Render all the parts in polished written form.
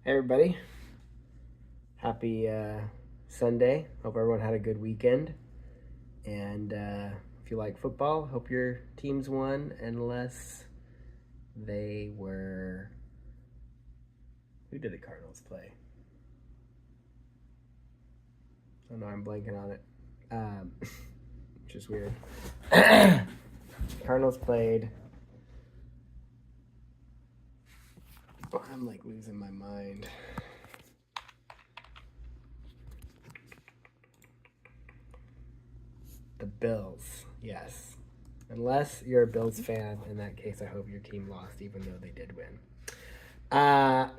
Hey everybody, happy Sunday. Hope everyone had a good weekend. And if you like football, hope your teams won, unless they were. Who did the Cardinals play? Oh no, I'm blanking on it. Which is weird. Cardinals played. Oh, I'm like losing my mind. The Bills, yes. Unless you're a Bills fan, in that case, I hope your team lost, even though they did win.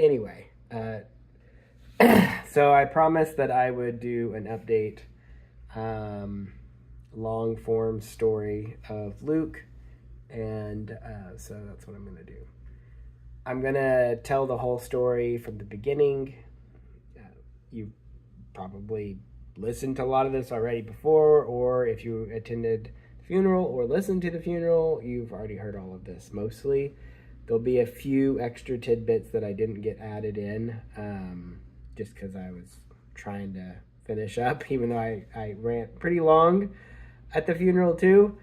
Anyway, so I promised that I would do an update, long form story of Luke, and so that's what I'm going to do. I'm going to tell the whole story from the beginning. You probably listened to a lot of this already before, or if you attended the funeral or listened to the funeral, you've already heard all of this mostly. There'll be a few extra tidbits that I didn't get added in, just because I was trying to finish up, even though I ran pretty long at the funeral too.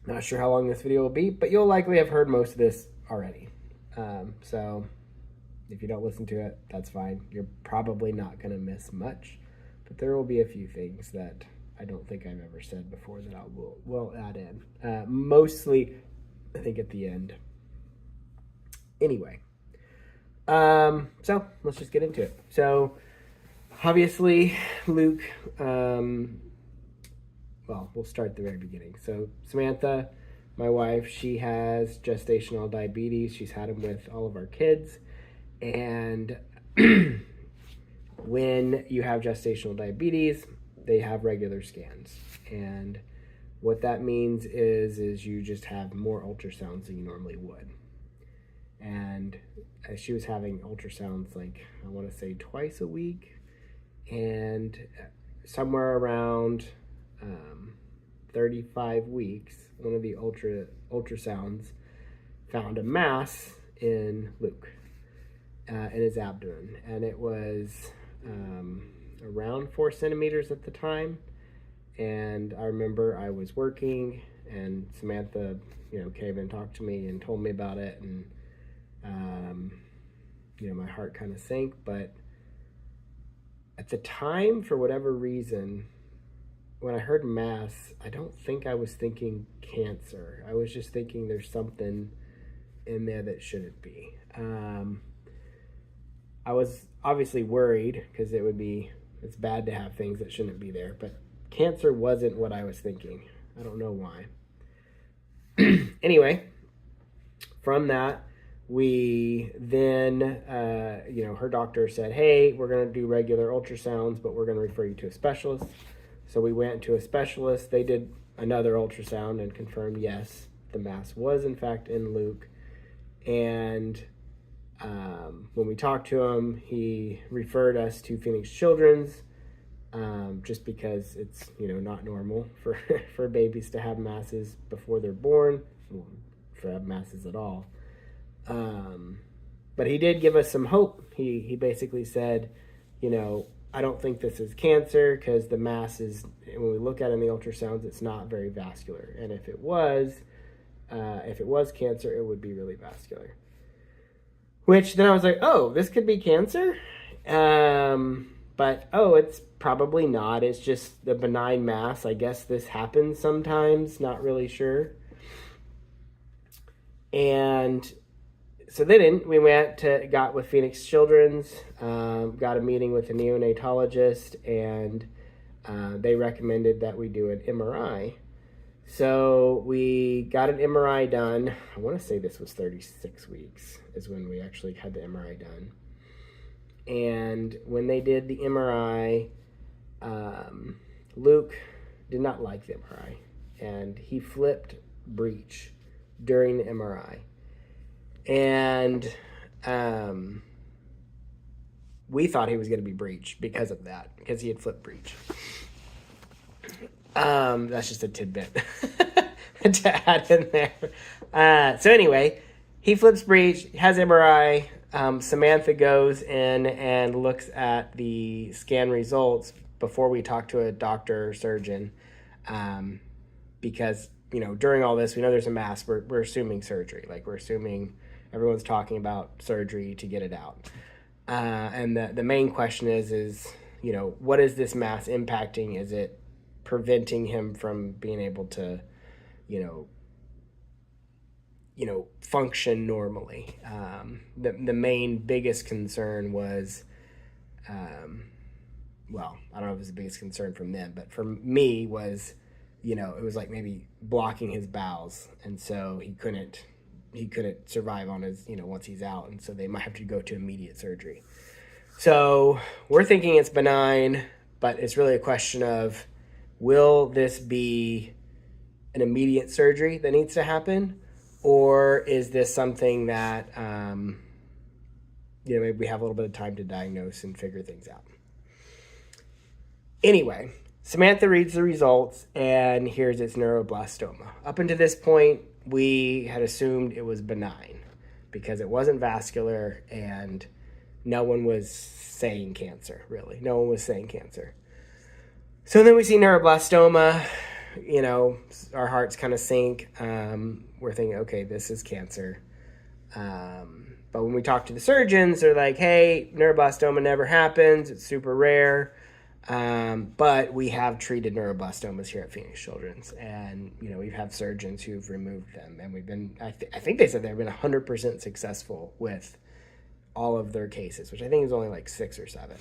Not sure how long this video will be, but you'll likely have heard most of this already. So if you don't listen to it, that's fine. You're probably not going to miss much, but there will be a few things that I don't think I've ever said before that I will add in. Mostly, I think at the end. Anyway, so let's just get into it. So obviously, Luke, well, we'll start at the very beginning. So Samantha, my wife, she has gestational diabetes. She's had them with all of our kids. And when you have gestational diabetes, they have regular scans. And what that means is you just have more ultrasounds than you normally would. And she was having ultrasounds, like, I want to say twice a week. And somewhere around 35 weeks, one of the ultrasounds found a mass in Luke, in his abdomen. And it was around 4 centimeters at the time. And I remember I was working, and Samantha, came and talked to me and told me about it. And, my heart kind of sank. But at the time, for whatever reason, when I heard mass, I don't think I was thinking cancer. I was just thinking there's something in there that shouldn't be. I was obviously worried because it's bad to have things that shouldn't be there, but cancer wasn't what I was thinking. I don't know why. Anyway, from that, we then, her doctor said, hey, we're going to do regular ultrasounds, but we're going to refer you to a specialist. So we went to a specialist. They did another ultrasound and confirmed, yes, the mass was in fact in Luke. And when we talked to him, he referred us to Phoenix Children's, just because it's, not normal for babies to have masses before they're born, for have masses at all. But he did give us some hope. He basically said, I don't think this is cancer, because the mass is, when we look at it in the ultrasounds, it's not very vascular. And if it was cancer, it would be really vascular. Which then I was like, oh, this could be cancer? But, it's probably not. It's just the benign mass. I guess this happens sometimes, not really sure. And so then we got with Phoenix Children's, got a meeting with a neonatologist, and they recommended that we do an MRI. So we got an MRI done. I want to say this was 36 weeks is when we actually had the MRI done. And when they did the MRI, Luke did not like the MRI, and he flipped breech during the MRI. And we thought he was going to be breech because of that, because he had flipped breech. That's just a tidbit to add in there. So anyway, he flips breech, has MRI. Samantha goes in and looks at the scan results before we talk to a doctor or surgeon, because during all this we know there's a mass. We're assuming surgery, like we're assuming everyone's talking about surgery to get it out, and the main question is what is this mass impacting? Is it preventing him from being able to function normally? The main biggest concern was, well, I don't know if it was the biggest concern from them, but for me was, it was like maybe blocking his bowels, and so he couldn't survive on his, once he's out, and so they might have to go to immediate surgery. So we're thinking it's benign, but it's really a question of, will this be an immediate surgery that needs to happen? Or is this something that, maybe we have a little bit of time to diagnose and figure things out? Anyway, Samantha reads the results and hears it's neuroblastoma. Up until this point, we had assumed it was benign because it wasn't vascular and no one was saying cancer, really. No one was saying cancer. So then we see neuroblastoma. Our hearts kind of sink. We're thinking, okay, this is cancer. But when we talk to the surgeons, they're like, hey, neuroblastoma never happens. It's super rare. But we have treated neuroblastomas here at Phoenix Children's. And, we've had surgeons who've removed them. And we've been, I think they said they've been 100% successful with all of their cases, which I think is only like 6 or 7.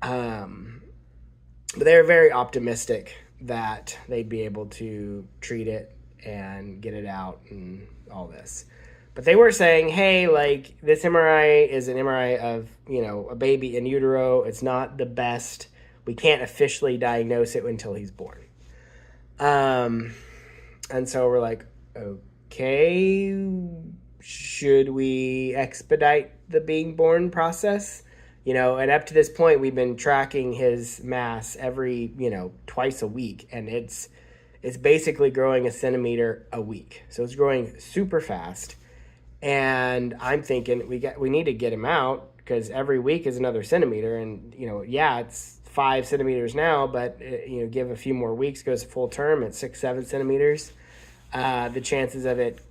But they're very optimistic that they'd be able to treat it and get it out and all this. But they were saying, hey, like, this MRI is an MRI of, a baby in utero. It's not the best. We can't officially diagnose it until he's born. And so we're like, okay, should we expedite the being born process? And up to this point, we've been tracking his mass every, twice a week. And it's basically growing a centimeter a week. So it's growing super fast. And I'm thinking we need to get him out because every week is another centimeter. And, it's 5 centimeters now, but, give a few more weeks, goes full term at 6-7 centimeters. The chances of it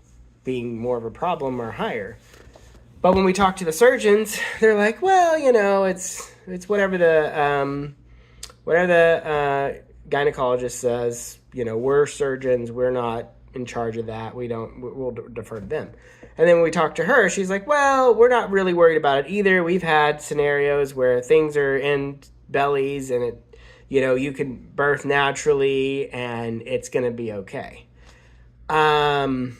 being more of a problem are higher. But when we talk to the surgeons, they're like, well, it's whatever the gynecologist says. We're surgeons. We're not in charge of that. We'll defer to them. And then when we talk to her, she's like, well, we're not really worried about it either. We've had scenarios where things are in bellies and it, you can birth naturally and it's going to be okay. And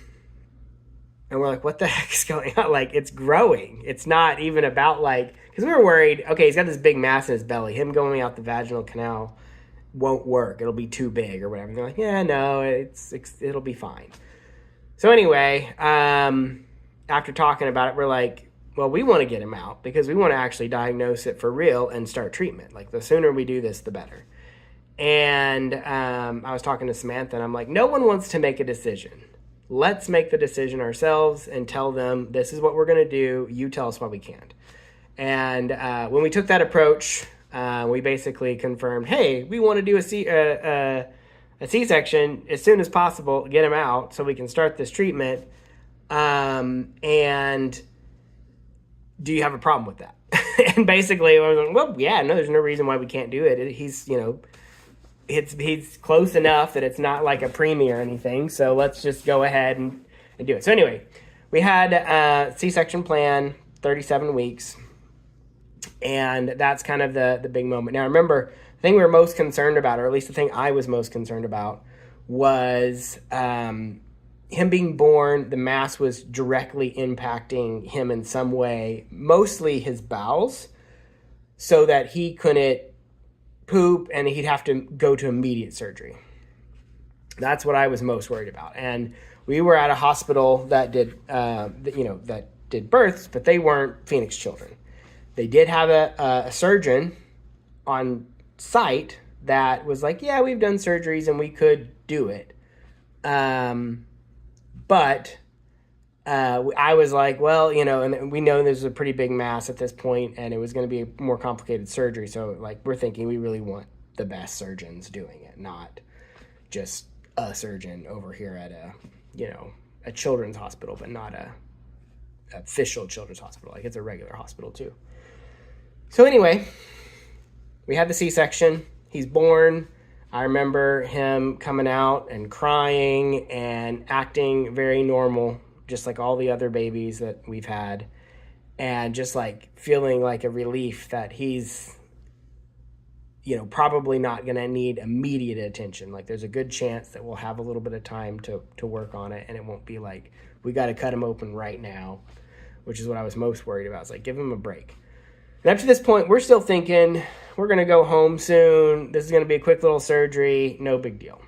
we're like, what the heck is going on? Like, it's growing. It's not even about because we were worried, okay, he's got this big mass in his belly. Him going out the vaginal canal won't work. It'll be too big or whatever. And they're like, yeah, no, it'll be fine. So anyway, after talking about it, we're like, well, we want to get him out because we want to actually diagnose it for real and start treatment. Like, the sooner we do this, the better. And I was talking to Samantha, and I'm like, no one wants to make a decision. Let's make the decision ourselves and tell them this is what we're going to do. You tell us why we can't. And when we took that approach, we basically confirmed, hey, we want to do a C-section as soon as possible, get him out so we can start this treatment. And do you have a problem with that? And basically, I was like, well, yeah, no, there's no reason why we can't do it. He's, he's close enough that it's not like a preemie or anything. So let's just go ahead and do it. So anyway, we had a C-section plan, 37 weeks. And that's kind of the big moment. Now, remember, the thing we were most concerned about, or at least the thing I was most concerned about, was him being born. The mass was directly impacting him in some way, mostly his bowels, so that he couldn't poop and he'd have to go to immediate surgery. That's what I was most worried about. And we were at a hospital that did births, but they weren't Phoenix Children. They did have a surgeon on site that was like, yeah, we've done surgeries and we could do it. But I was like, well, and we know there's a pretty big mass at this point, and it was going to be a more complicated surgery. So, like, we're thinking we really want the best surgeons doing it, not just a surgeon over here at a children's hospital, but not a official children's hospital. Like, it's a regular hospital too. So anyway, we had the C-section. He's born. I remember him coming out and crying and acting very normal, just like all the other babies that we've had, and just like feeling like a relief that he's, probably not going to need immediate attention. Like, there's a good chance that we'll have a little bit of time to work on it, and it won't be like, we got to cut him open right now, which is what I was most worried about. It's like, give him a break. And up to this point, we're still thinking, we're going to go home soon. This is going to be a quick little surgery. No big deal.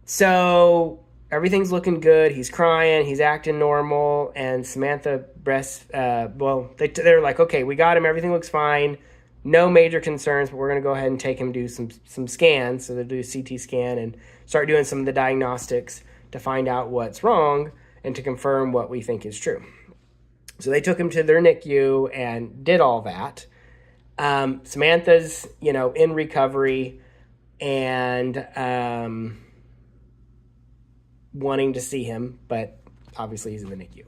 So everything's looking good. He's crying. He's acting normal. And Samantha they're like, okay, we got him. Everything looks fine. No major concerns, but we're going to go ahead and take him to do some scans. So they'll do a CT scan and start doing some of the diagnostics to find out what's wrong and to confirm what we think is true. So they took him to their NICU and did all that. Samantha's, in recovery and wanting to see him, but obviously he's in the NICU.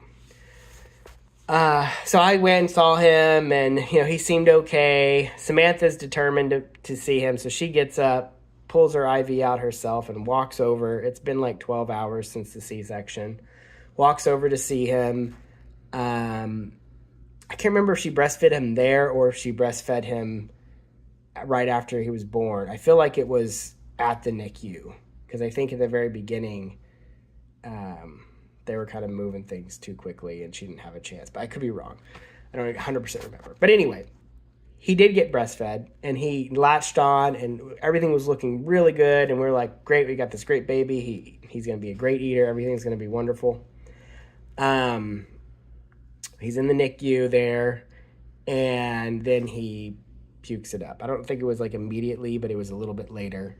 So I went and saw him, and, he seemed okay. Samantha's determined to see him, so she gets up, pulls her IV out herself, and walks over. It's been like 12 hours since the C-section. Walks over to see him. I can't remember if she breastfed him there or if she breastfed him right after he was born. I feel like it was at the NICU, because I think at the very beginning, they were kind of moving things too quickly and she didn't have a chance, but I could be wrong. I don't 100% remember. But anyway, he did get breastfed and he latched on and everything was looking really good. And we were like, great, we got this great baby. He's going to be a great eater. Everything's going to be wonderful. He's in the NICU there, and then he pukes it up. I don't think it was like immediately, but it was a little bit later.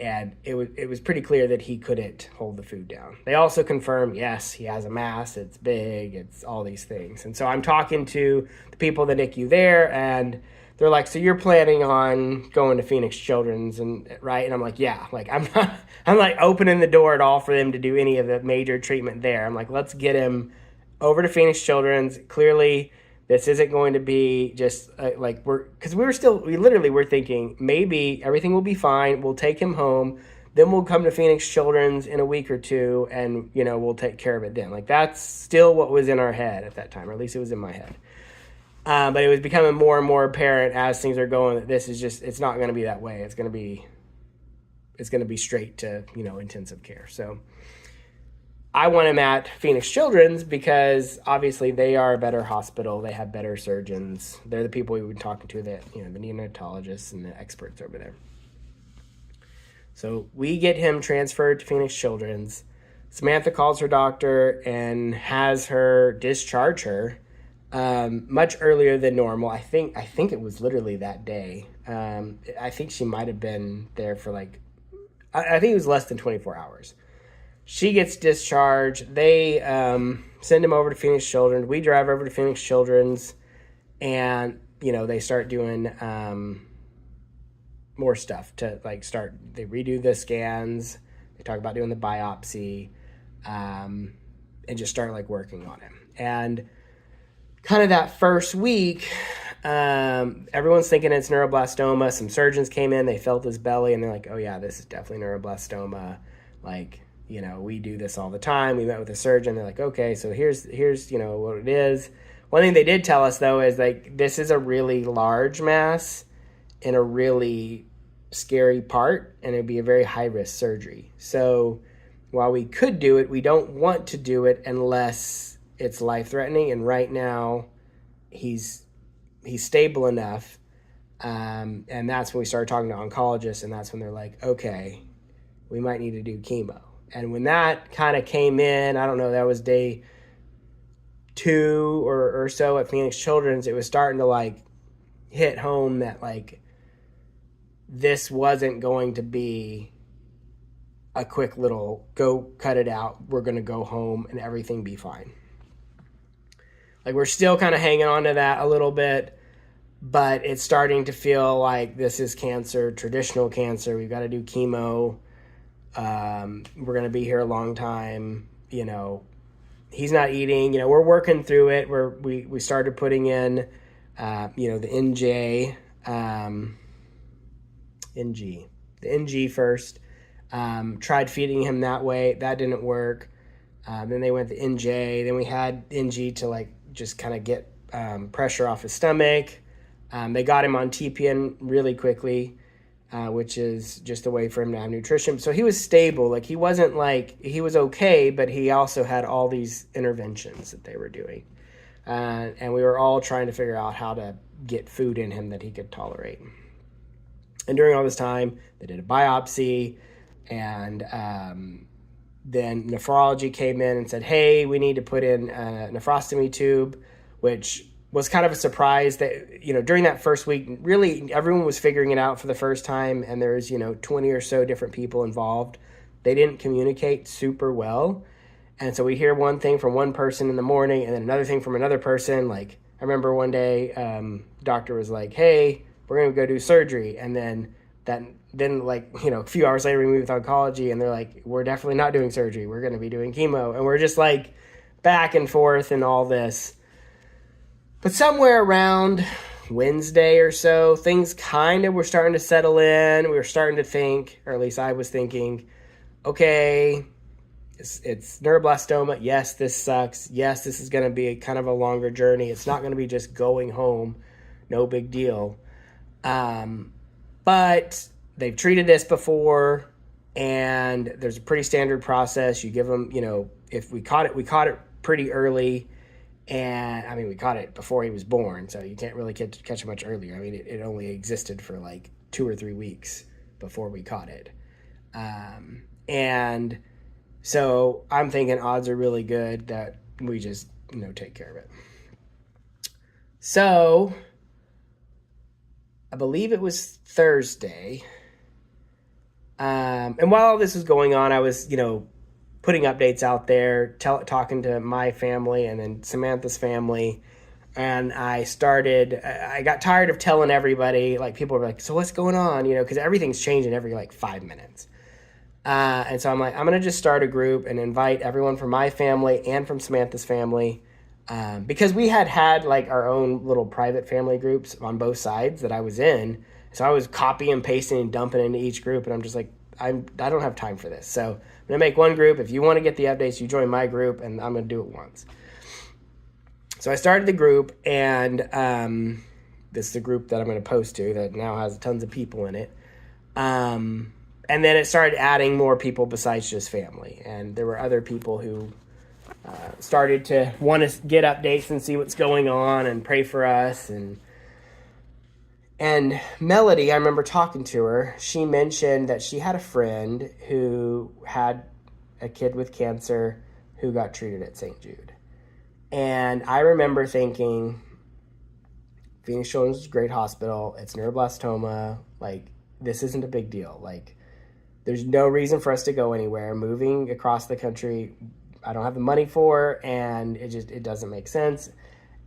And it was pretty clear that he couldn't hold the food down. They also confirmed, yes, he has a mass, it's big, it's all these things. And so I'm talking to the people in the NICU there, and they're like, so you're planning on going to Phoenix Children's, and right? And I'm like, yeah, like I'm like opening the door at all for them to do any of the major treatment there. I'm like, let's get him over to Phoenix Children's. Clearly, this isn't going to be just because we literally were thinking maybe everything will be fine. We'll take him home. Then we'll come to Phoenix Children's in a week or two and, we'll take care of it then. Like, that's still what was in our head at that time, or at least it was in my head. But it was becoming more and more apparent as things are going that this is just, it's not going to be that way. It's going to be straight to, intensive care. So I want him at Phoenix Children's because obviously they are a better hospital. They have better surgeons. They're the people we've been talking to, the neonatologists and the experts over there. So we get him transferred to Phoenix Children's. Samantha calls her doctor and has her discharge her much earlier than normal. I think it was literally that day. I think she might have been there for I think it was less than 24 hours. She gets discharged. They send him over to Phoenix Children's. We drive over to Phoenix Children's, and they start doing more stuff to They redo the scans. They talk about doing the biopsy, and just start working on him. And kind of that first week, everyone's thinking it's neuroblastoma. Some surgeons came in. They felt his belly, and they're like, "Oh yeah, this is definitely neuroblastoma." We do this all the time. We met with a surgeon. They're like, okay, so here's what it is. One thing they did tell us, though, is this is a really large mass in a really scary part, and it'd be a very high-risk surgery. So while we could do it, we don't want to do it unless it's life-threatening. And right now, he's stable enough. And that's when we started talking to oncologists, and that's when they're like, okay, we might need to do chemo. And when that kind of came in, I don't know, that was day 2 or so at Phoenix Children's, it was starting to hit home that this wasn't going to be a quick little go cut it out. We're going to go home and everything be fine. Like, we're still kind of hanging on to that a little bit, but it's starting to feel like this is cancer, traditional cancer. We've got to do chemo. We're going to be here a long time. He's not eating. We're working through it. We started putting in, the NG first. Tried feeding him that way. That didn't work. Then they went to NJ. Then we had NG to just kind of get pressure off his stomach. They got him on TPN really quickly, which is just a way for him to have nutrition. So he was stable. He wasn't he was okay, but he also had all these interventions that they were doing. And we were all trying to figure out how to get food in him that he could tolerate. And during all this time, they did a biopsy, and then nephrology came in and said, hey, we need to put in a nephrostomy tube, which was kind of a surprise that, during that first week, really everyone was figuring it out for the first time, and there's, 20 or so different people involved. They didn't communicate super well. And so we hear one thing from one person in the morning and then another thing from another person. I remember one day, doctor was like, hey, we're going to go do surgery. And then a few hours later we moved with oncology, and they're like, we're definitely not doing surgery. We're going to be doing chemo. And we're just back and forth and all this. But somewhere around Wednesday or so, things kind of were starting to settle in. We were starting to think, or at least I was thinking, okay, it's neuroblastoma. Yes, this sucks. Yes, this is going to be kind of a longer journey. It's not going to be just going home. No big deal. But they've treated this before, and there's a pretty standard process. You give them, if we caught it pretty early. And we caught it before he was born, so you can't really catch it much earlier. It only existed for 2 or 3 weeks before we caught it. And so I'm thinking odds are really good that we just, take care of it. So I believe it was Thursday. And while all this was going on, I was, putting updates out there, talking to my family and then Samantha's family. And I got tired of telling everybody, people were like, so what's going on? Because everything's changing every 5 minutes. And so I'm like, I'm going to just start a group and invite everyone from my family and from Samantha's family. Because we had our own little private family groups on both sides that I was in. So I was copying and pasting and dumping into each group. And I'm just like, I don't have time for this. So I'm going to make one group. If you want to get the updates, you join my group, and I'm going to do it once. So I started the group, and this is the group that I'm going to post to that now has tons of people in it. And then it started adding more people besides just family. And there were other people who started to want to get updates and see what's going on and pray for us. And Melody, I remember talking to her, she mentioned that she had a friend who had a kid with cancer who got treated at St. Jude. And I remember thinking, Phoenix Children's is a great hospital. It's neuroblastoma. This isn't a big deal. There's no reason for us to go anywhere. Moving across the country, I don't have the money for, and it doesn't make sense.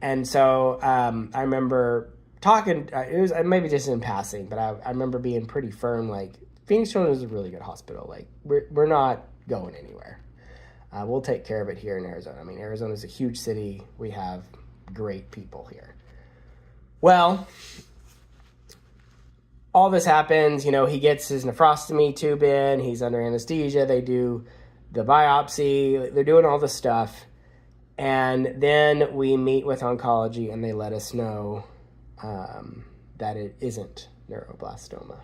And so I remember talking, it was maybe just in passing, but I remember being pretty firm, Phoenix Children's is a really good hospital. We're not going anywhere. We'll take care of it here in Arizona. Arizona's a huge city. We have great people here. Well, all this happens, he gets his nephrostomy tube in, he's under anesthesia, they do the biopsy, they're doing all this stuff. And then we meet with oncology, and they let us know that it isn't neuroblastoma.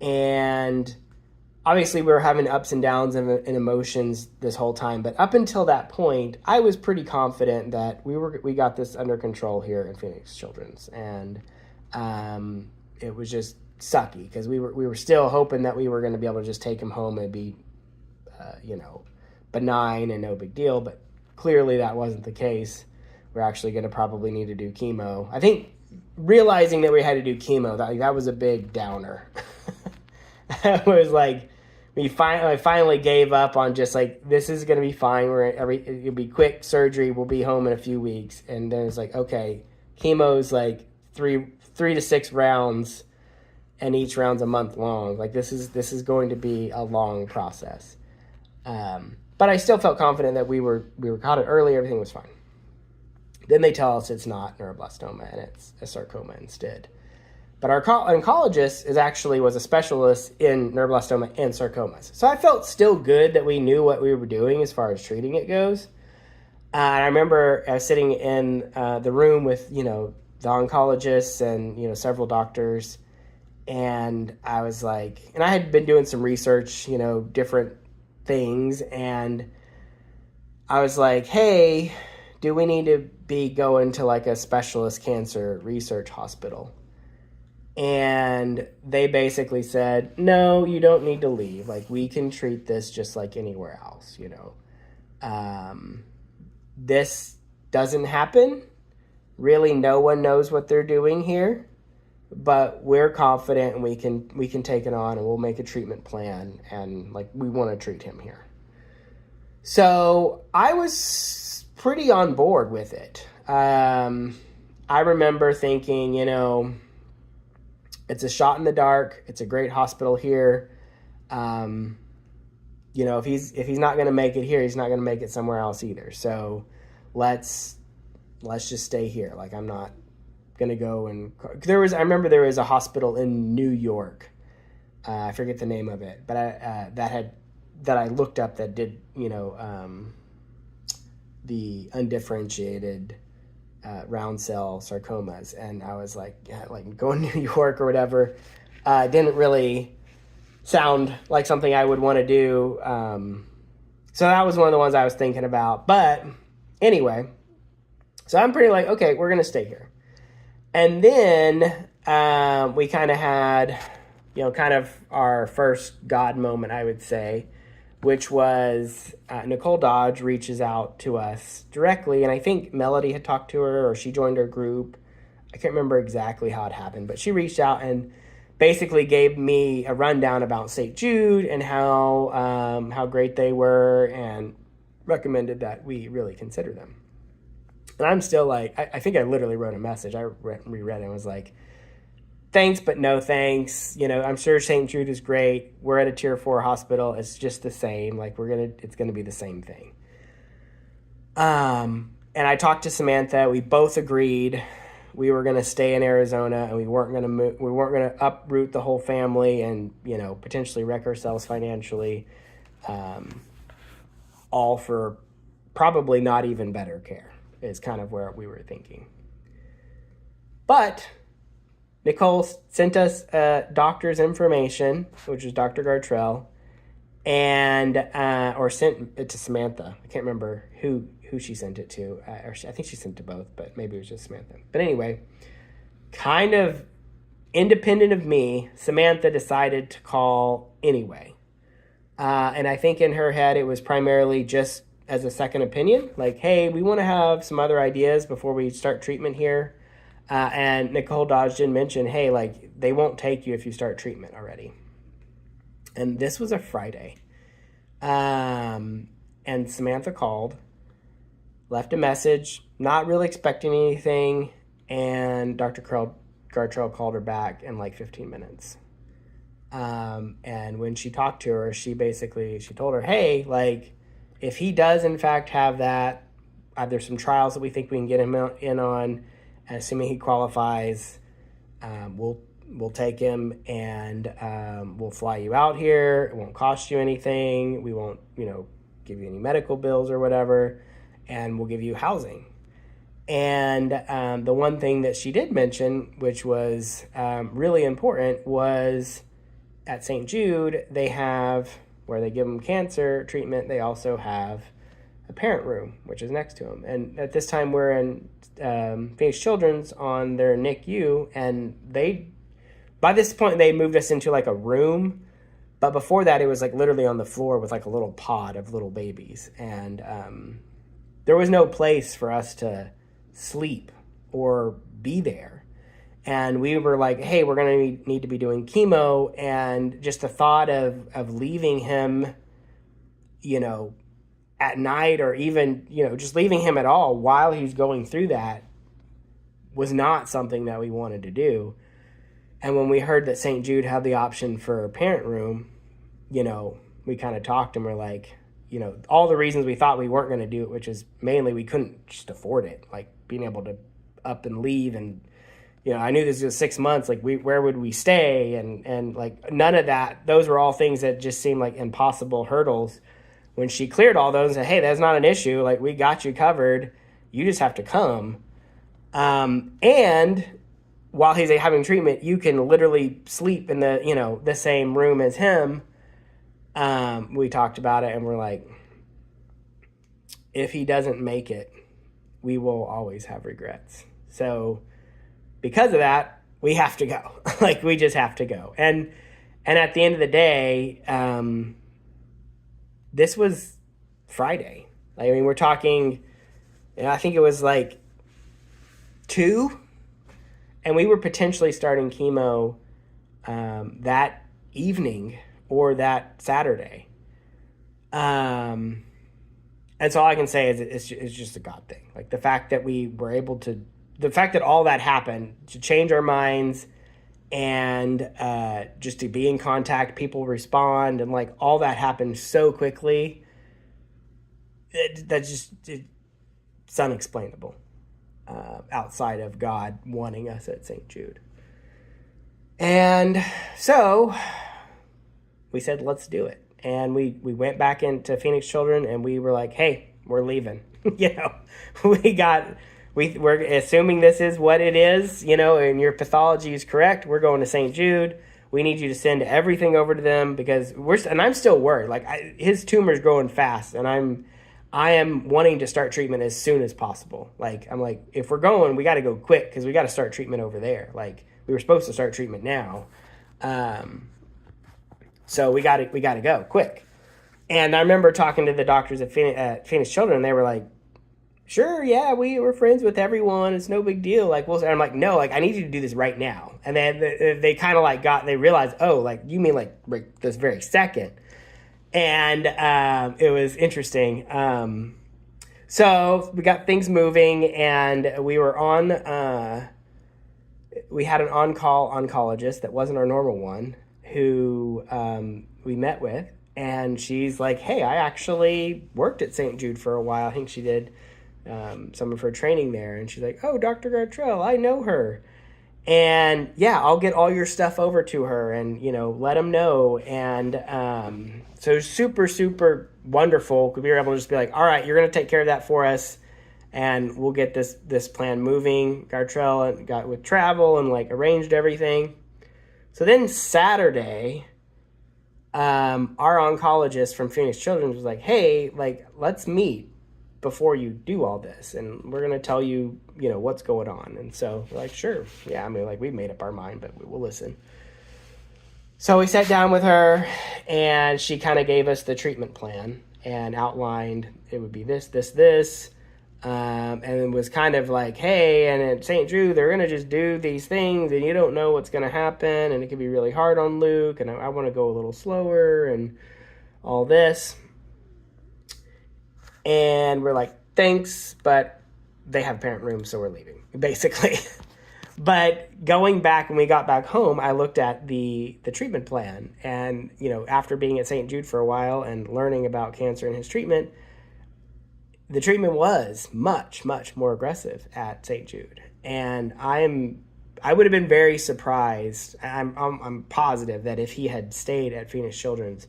And obviously we were having ups and downs and emotions this whole time, but up until that point, I was pretty confident that we got this under control here in Phoenix Children's. And it was just sucky because we were still hoping that we were going to be able to just take him home and be benign and no big deal, but clearly that wasn't the case. We're actually going to probably need to do chemo. I think realizing that we had to do chemo, that was a big downer. It was I finally gave up on just like, this is going to be fine. It'll be quick surgery. We'll be home in a few weeks. And then it's like, okay, chemo's like three to 6 rounds, and each round's a month long. Like this is going to be a long process. But I still felt confident that we were caught it early. Everything was fine. Then they tell us it's not neuroblastoma and it's a sarcoma instead. But our oncologist was a specialist in neuroblastoma and sarcomas. So I felt still good that we knew what we were doing as far as treating it goes. And I remember I was sitting in the room with, the oncologists and, several doctors. And I was like, and I had been doing some research, different things. And I was like, hey, do we need to be going to like a specialist cancer research hospital? And they basically said, no, you don't need to leave. Like, we can treat this just like anywhere else, This doesn't happen. Really, no one knows what they're doing here. But we're confident and we can take it on and we'll make a treatment plan. And, we want to treat him here. So I was pretty on board with it. I remember thinking, it's a shot in the dark. It's a great hospital here. If he's not going to make it here, he's not going to make it somewhere else either. So let's just stay here. Like, I'm not going to go and I remember there was a hospital in New York. I forget the name of it, but that I looked up that did, the undifferentiated round cell sarcomas, and I was like, going to New York or whatever didn't really sound like something I would want to do. So that was one of the ones I was thinking about. But anyway, so I'm pretty like, okay, we're gonna stay here. And then we kind of had, kind of our first God moment, I would say, which was Nicole Dodge reaches out to us directly. And I think Melody had talked to her or she joined our group. I can't remember exactly how it happened, but she reached out and basically gave me a rundown about St. Jude and how great they were and recommended that we really consider them. And I'm still like, I think I literally wrote a message. I reread it and was like, thanks, but no thanks. I'm sure St. Jude is great. We're at a tier 4 hospital. It's just the same. It's going to be the same thing. And I talked to Samantha. We both agreed we were going to stay in Arizona and we weren't going to move. We weren't going to uproot the whole family and, potentially wreck ourselves financially. All for probably not even better care is kind of where we were thinking. But Nicole sent us doctor's information, which was Dr. Gartrell, and or sent it to Samantha. I can't remember who she sent it to. I think she sent it to both, but maybe it was just Samantha. But anyway, kind of independent of me, Samantha decided to call anyway. And I think in her head it was primarily just as a second opinion. Like, hey, we want to have some other ideas before we start treatment here. And Nicole Dodge did mention, hey, they won't take you if you start treatment already. And this was a Friday. And Samantha called, left a message, not really expecting anything. And Dr. Gartrell called her back in 15 minutes. And when she talked to her, she told her, hey, if he does in fact have that, there's some trials that we think we can get him in on. Assuming he qualifies, we'll take him and we'll fly you out here. It won't cost you anything. We won't, give you any medical bills or whatever, and we'll give you housing. And the one thing that she did mention, which was really important, was at St. Jude, they have, where they give them cancer treatment, they also have a parent room, which is next to them. And at this time, we're in Phoenix Children's on their NICU, and by this point, they moved us into a room. But before that, it was literally on the floor with a little pod of little babies. And there was no place for us to sleep or be there. And we were like, hey, we're going to need to be doing chemo. And just the thought of leaving him, at night, or even, just leaving him at all while he's going through that, was not something that we wanted to do. And when we heard that St. Jude had the option for a parent room, we kind of talked and we're like, all the reasons we thought we weren't going to do it, which is mainly we couldn't just afford it, like being able to up and leave. And, I knew this was 6 months, like where would we stay? And like none of that, those were all things that just seemed like impossible hurdles. When she cleared all those and said, hey, that's not an issue. Like, we got you covered. You just have to come. And while he's having treatment, you can literally sleep in the same room as him. We talked about it and we're like, if he doesn't make it, we will always have regrets. So because of that, we have to go. Like, we just have to go. And at the end of the day, this was Friday. I mean, we're talking, I think it was like 2, and we were potentially starting chemo that evening or that Saturday. And so all I can say is it's just a God thing. Like, the fact that we were able to, the fact that all that happened to change our minds, and just to be in contact, people respond, and like all that happened so quickly, it's unexplainable outside of God wanting us at St. Jude. And so we said, let's do it. And we went back into Phoenix Children and we were like, hey, we're leaving. We're assuming this is what it is, and your pathology is correct. We're going to St. Jude. We need you to send everything over to them because I'm still worried. Like, his tumor's growing fast, and I am wanting to start treatment as soon as possible. Like, I'm like, if we're going, we got to go quick because we got to start treatment over there. Like, we were supposed to start treatment now. So we got to go quick. And I remember talking to the doctors at Phoenix Children, and they were like, sure, yeah, we're friends with everyone. It's no big deal. Like, and I'm like, no, like, I need you to do this right now. And then they kind of like they realized, oh, like, you mean like right this very second. And it was interesting. So we got things moving, and we were we had an on-call oncologist that wasn't our normal one who we met with. And she's like, hey, I actually worked at St. Jude for a while. I think she did some of her training there. And she's like, oh, Dr. Gartrell, I know her. And yeah, I'll get all your stuff over to her and, let them know. And so it was super, super wonderful because we were able to just be like, all right, you're going to take care of that for us. And we'll get this plan moving. Gartrell got with travel and like arranged everything. So then Saturday, our oncologist from Phoenix Children's was like, hey, like, let's meet before you do all this, and we're going to tell you, what's going on. And so we're like, sure. Yeah, I mean, like, we made up our mind, but we will listen. So we sat down with her, and she kind of gave us the treatment plan and outlined it would be this, and it was kind of like, hey, and at St. Jude, they're going to just do these things, and you don't know what's going to happen, and it can be really hard on Luke, and I want to go a little slower, and all this. And we're like, thanks, but they have a parent room, so we're leaving, basically. But going back, when we got back home, I looked at the treatment plan. And, after being at St. Jude for a while and learning about cancer and his treatment, the treatment was much, much more aggressive at St. Jude. And I would have been very surprised. I'm positive that if he had stayed at Phoenix Children's,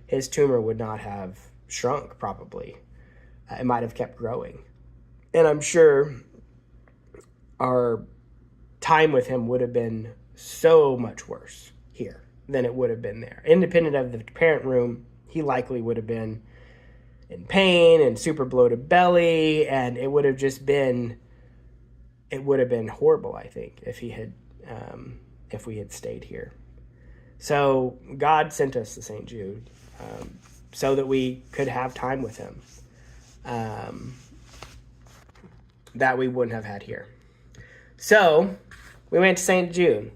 his tumor would not have shrunk, probably. It might have kept growing. And I'm sure our time with him would have been so much worse here than it would have been there. Independent of the parent room, he likely would have been in pain and super bloated belly, and it would have been horrible, I think, if we had stayed here. So God sent us to St. Jude so that we could have time with him. That we wouldn't have had here. So we went to St. Jude.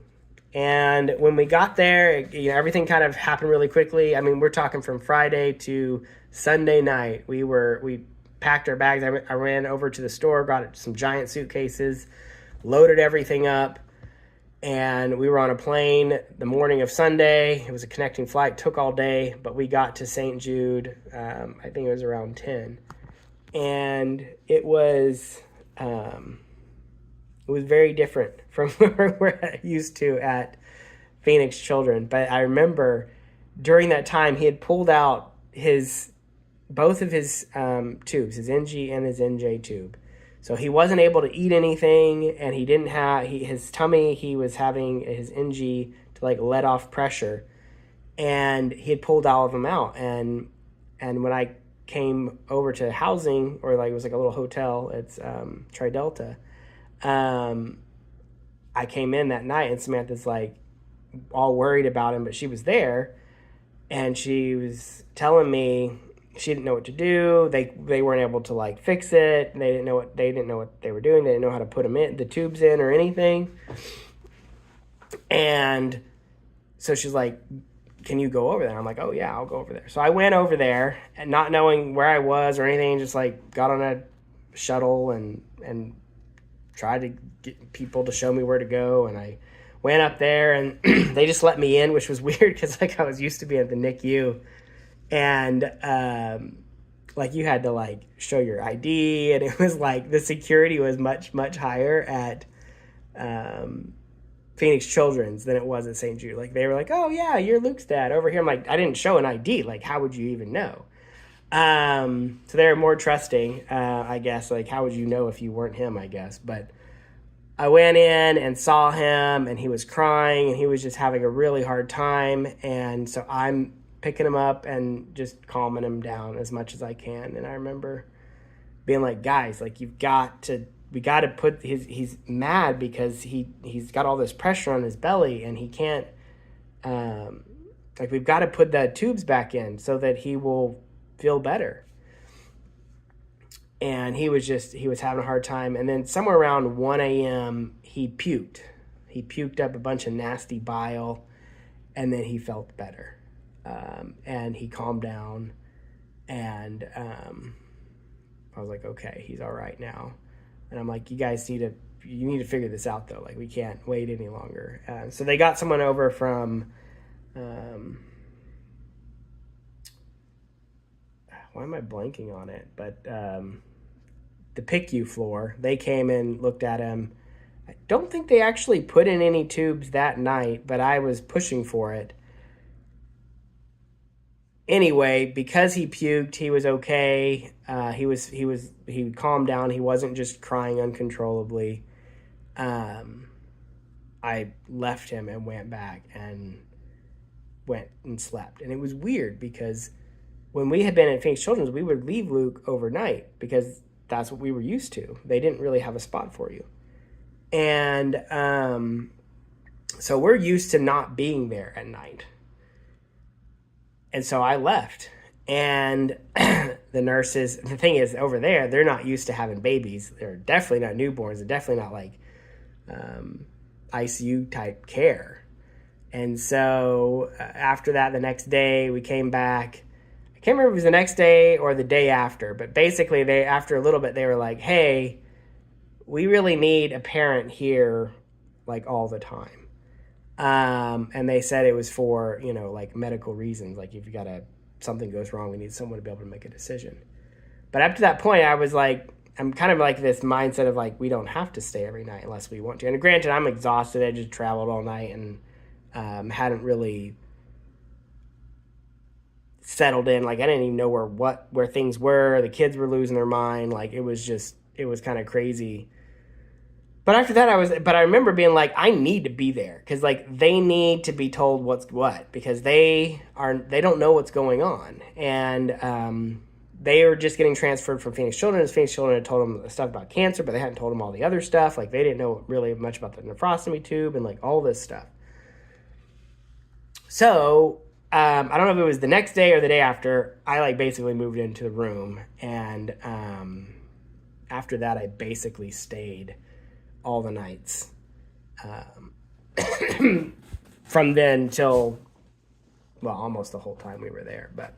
And when we got there, everything kind of happened really quickly. I mean, we're talking from Friday to Sunday night. We packed our bags. I ran over to the store, got some giant suitcases, loaded everything up, and we were on a plane the morning of Sunday. It was a connecting flight, took all day, but we got to St. Jude, I think it was around 10. And it was very different from where we're used to at Phoenix Children. But I remember during that time, he had pulled out both of his tubes, his NG and his NJ tube. So he wasn't able to eat anything, and he didn't have his tummy. He was having his NG to let off pressure, and he had pulled all of them out. And when I came over to housing, or it was a little hotel, it's Tri Delta. I came in that night, and Samantha's all worried about him, but she was there, and she was telling me she didn't know what to do. They weren't able to fix it. They didn't know what they were doing. They didn't know how to put the tubes in or anything. And so she's like, "Can you go over there?" I'm like, "Oh yeah, I'll go over there." So I went over there, and not knowing where I was or anything, just got on a shuttle and tried to get people to show me where to go. And I went up there, and they just let me in, which was weird because I was used to being at the NICU. And you had to show your ID, and it was the security was much, much higher at Phoenix Children's than it was at St. Jude. They were like, "Oh yeah, you're Luke's dad over here." I'm like, I didn't show an ID. How would you even know? So they're more trusting, I guess. How would you know if you weren't him, I guess. But I went in and saw him, and he was crying, and he was just having a really hard time. And so I'm picking him up and just calming him down as much as I can. And I remember being like, "Guys, we got to put he's mad because he's got all this pressure on his belly, and he can't, we've got to put the tubes back in so that he will feel better." And he was having a hard time. And then somewhere around 1 a.m. he puked up a bunch of nasty bile, and then he felt better. And he calmed down, and I was like, "Okay, he's all right now." And I'm like, "You guys need to figure this out though. We can't wait any longer." So they got someone over from, why am I blanking on it? But the PICU floor, they came and looked at him. I don't think they actually put in any tubes that night, but I was pushing for it. Anyway, because he puked, he was okay. He calmed down. He wasn't just crying uncontrollably. I left him and went back and went and slept. And it was weird because when we had been at Phoenix Children's, we would leave Luke overnight because that's what we were used to. They didn't really have a spot for you. And so we're used to not being there at night. And so I left. And the nurses, the thing is, over there, they're not used to having babies. They're definitely not newborns. They're definitely not ICU type care. And so after that, the next day, we came back. I can't remember if it was the next day or the day after, but basically after a little bit, they were like, "Hey, we really need a parent here all the time." And they said it was for, medical reasons. If you something goes wrong, we need someone to be able to make a decision. But up to that point, I was I'm kind of this mindset of we don't have to stay every night unless we want to. And granted, I'm exhausted. I just traveled all night and hadn't really settled in. I didn't even know where things were. The kids were losing their mind. It was kind of crazy. But after that, I remember being I need to be there because they need to be told what's what, because they don't know what's going on. And they were just getting transferred from Phoenix Children. Phoenix Children had told them stuff about cancer, but they hadn't told them all the other stuff. They didn't know really much about the nephrostomy tube and all this stuff. So I don't know if it was the next day or the day after, I basically moved into the room. And after that, I basically stayed all the nights from then till, well, almost the whole time we were there, but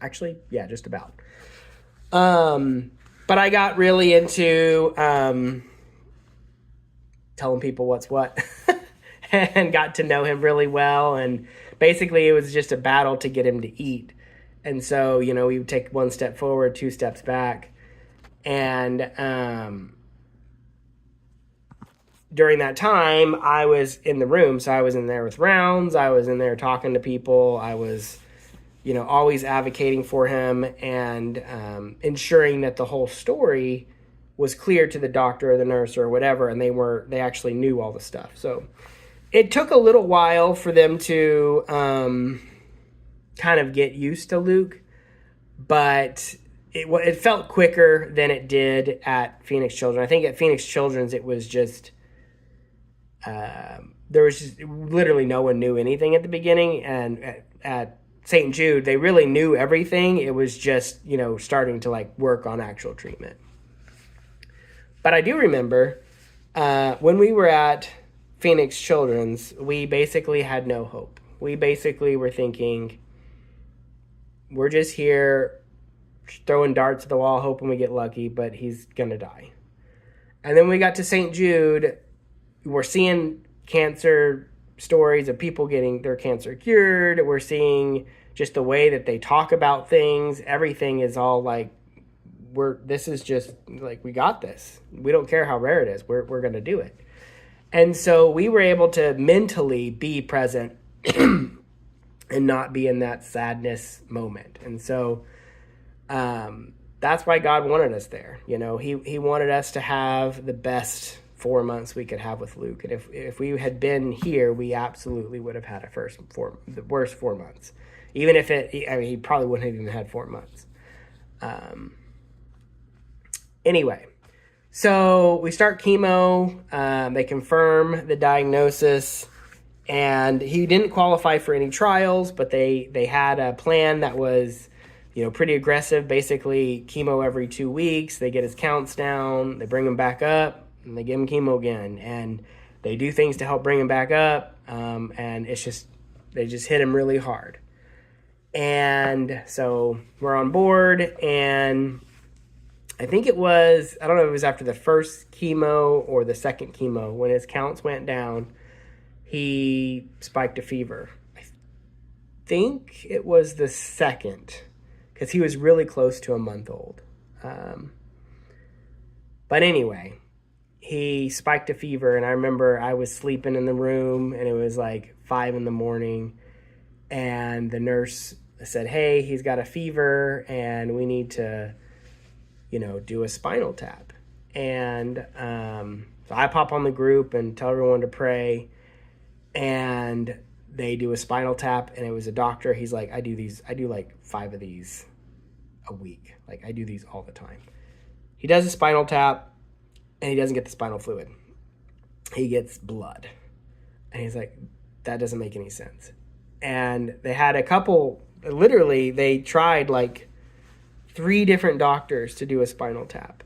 actually, yeah, just about. But I got really into telling people what's what and got to know him really well. And basically, it was just a battle to get him to eat. And so, we would take one step forward, two steps back. And during that time, I was in the room. So I was in there with rounds. I was in there talking to people. I was, always advocating for him and ensuring that the whole story was clear to the doctor or the nurse or whatever. And they actually knew all the stuff. So it took a little while for them to kind of get used to Luke, but it felt quicker than it did at Phoenix Children. I think at Phoenix Children's, it was just, there was just literally no one knew anything at the beginning. And at St. Jude, they really knew everything. It was just, starting to work on actual treatment. But I do remember when we were at Phoenix Children's, we basically had no hope. We basically were thinking, we're just here throwing darts at the wall, hoping we get lucky, but he's going to die. And then we got to St. Jude. We're seeing cancer stories of people getting their cancer cured. We're seeing just the way that they talk about things. Everything is all this is just we got this. We don't care how rare it is. We're going to do it. And so we were able to mentally be present and not be in that sadness moment. And so that's why God wanted us there. He wanted us to have the best 4 months we could have with Luke. And if we had been here, we absolutely would have had the worst 4 months. Even if he probably wouldn't have even had 4 months. Anyway, so we start chemo. They confirm the diagnosis, and he didn't qualify for any trials, but they had a plan that was, pretty aggressive. Basically, chemo every 2 weeks. They get his counts down. They bring him back up, and they give him chemo again. And they do things to help bring him back up. And they just hit him really hard. And so we're on board, and I think I don't know if it was after the first chemo or the second chemo, when his counts went down, he spiked a fever. I think it was the second, because he was really close to a month old. But anyway, he spiked a fever, and I remember I was sleeping in the room, and it was 5 a.m, and the nurse said, hey, he's got a fever, and we need to do a spinal tap. And so I pop on the group and tell everyone to pray, and they do a spinal tap, and it was a doctor. He's like, I do 5 of these a week. I do these all the time. He does a spinal tap, and he doesn't get the spinal fluid. He gets blood. And he's like, that doesn't make any sense. And they had a couple, literally, they tried 3 different doctors to do a spinal tap.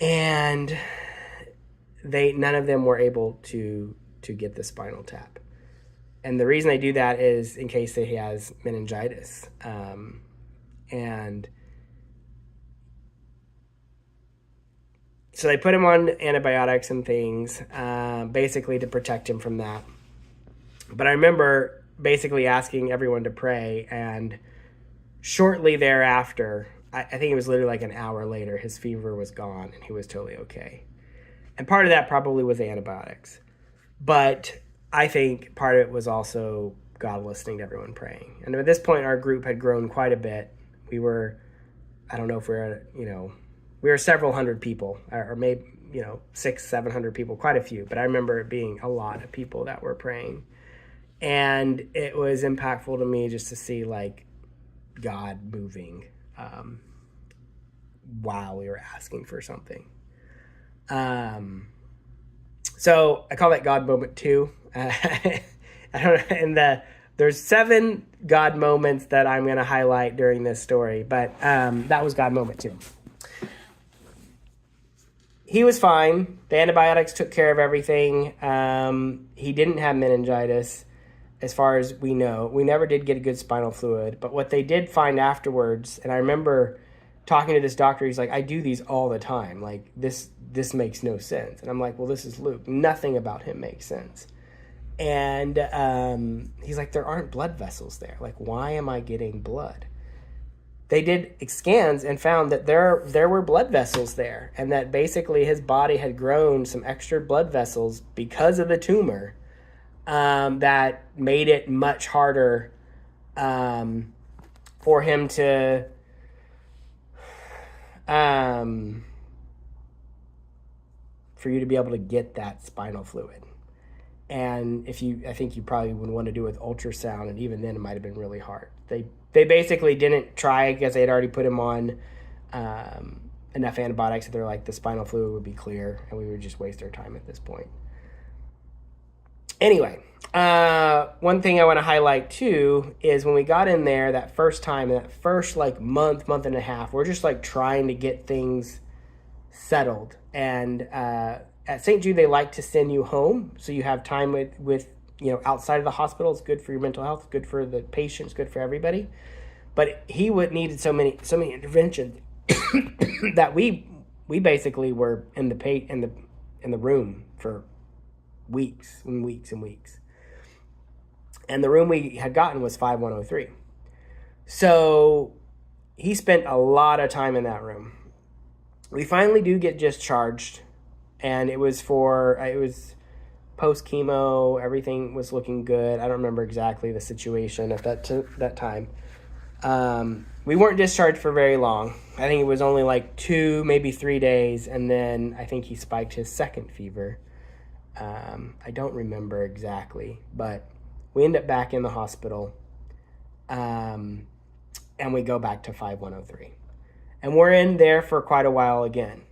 And none of them were able to get the spinal tap. And the reason they do that is in case he has meningitis. And so they put him on antibiotics and things, basically to protect him from that. But I remember basically asking everyone to pray, and shortly thereafter, I think it was literally an hour later, his fever was gone and he was totally okay. And part of that probably was antibiotics. But I think part of it was also God listening to everyone praying. And at this point, our group had grown quite a bit. We were, I don't know if we were several hundred people, or maybe, 600-700 people, quite a few. But I remember it being a lot of people that were praying. And it was impactful to me just to see God moving while we were asking for something. So I call that God moment 2. I don't know, and there's 7 God moments that I'm going to highlight during this story, but that was God moment 2. he was fine. The antibiotics took care of everything. He didn't have meningitis, as far as we know. We never did get a good spinal fluid. But what they did find afterwards, and I remember talking to this doctor, he's like, I do these all the time. Like, this makes no sense. And I'm like, well, this is Luke. Nothing about him makes sense. And he's like, there aren't blood vessels there. Like, why am I getting blood? They did scans and found that there were blood vessels there, and that basically his body had grown some extra blood vessels because of the tumor, that made it much harder for him to for you to be able to get that spinal fluid. And I think you probably would want to do it with ultrasound, and even then it might have been really hard. They basically didn't try because they had already put him on enough antibiotics that they're like, the spinal fluid would be clear, and we would just waste our time at this point. Anyway, one thing I want to highlight too is when we got in there that first time, that first like month and a half, we're just like trying to get things settled. And at St. Jude, they like to send you home, so you have time with outside of the hospital. It's good for your mental health, good for the patients, good for everybody. But he needed so many interventions that we basically were in the room for weeks and weeks and weeks. And the room we had gotten was 5103. So he spent a lot of time in that room. We finally do get discharged, and it was post chemo. Everything was looking good. I don't remember exactly the situation at that time. We weren't discharged for very long. I think it was only like 2, maybe 3 days, and then I think he spiked his second fever. I don't remember exactly, but we end up back in the hospital, and we go back to 5103. And we're in there for quite a while again.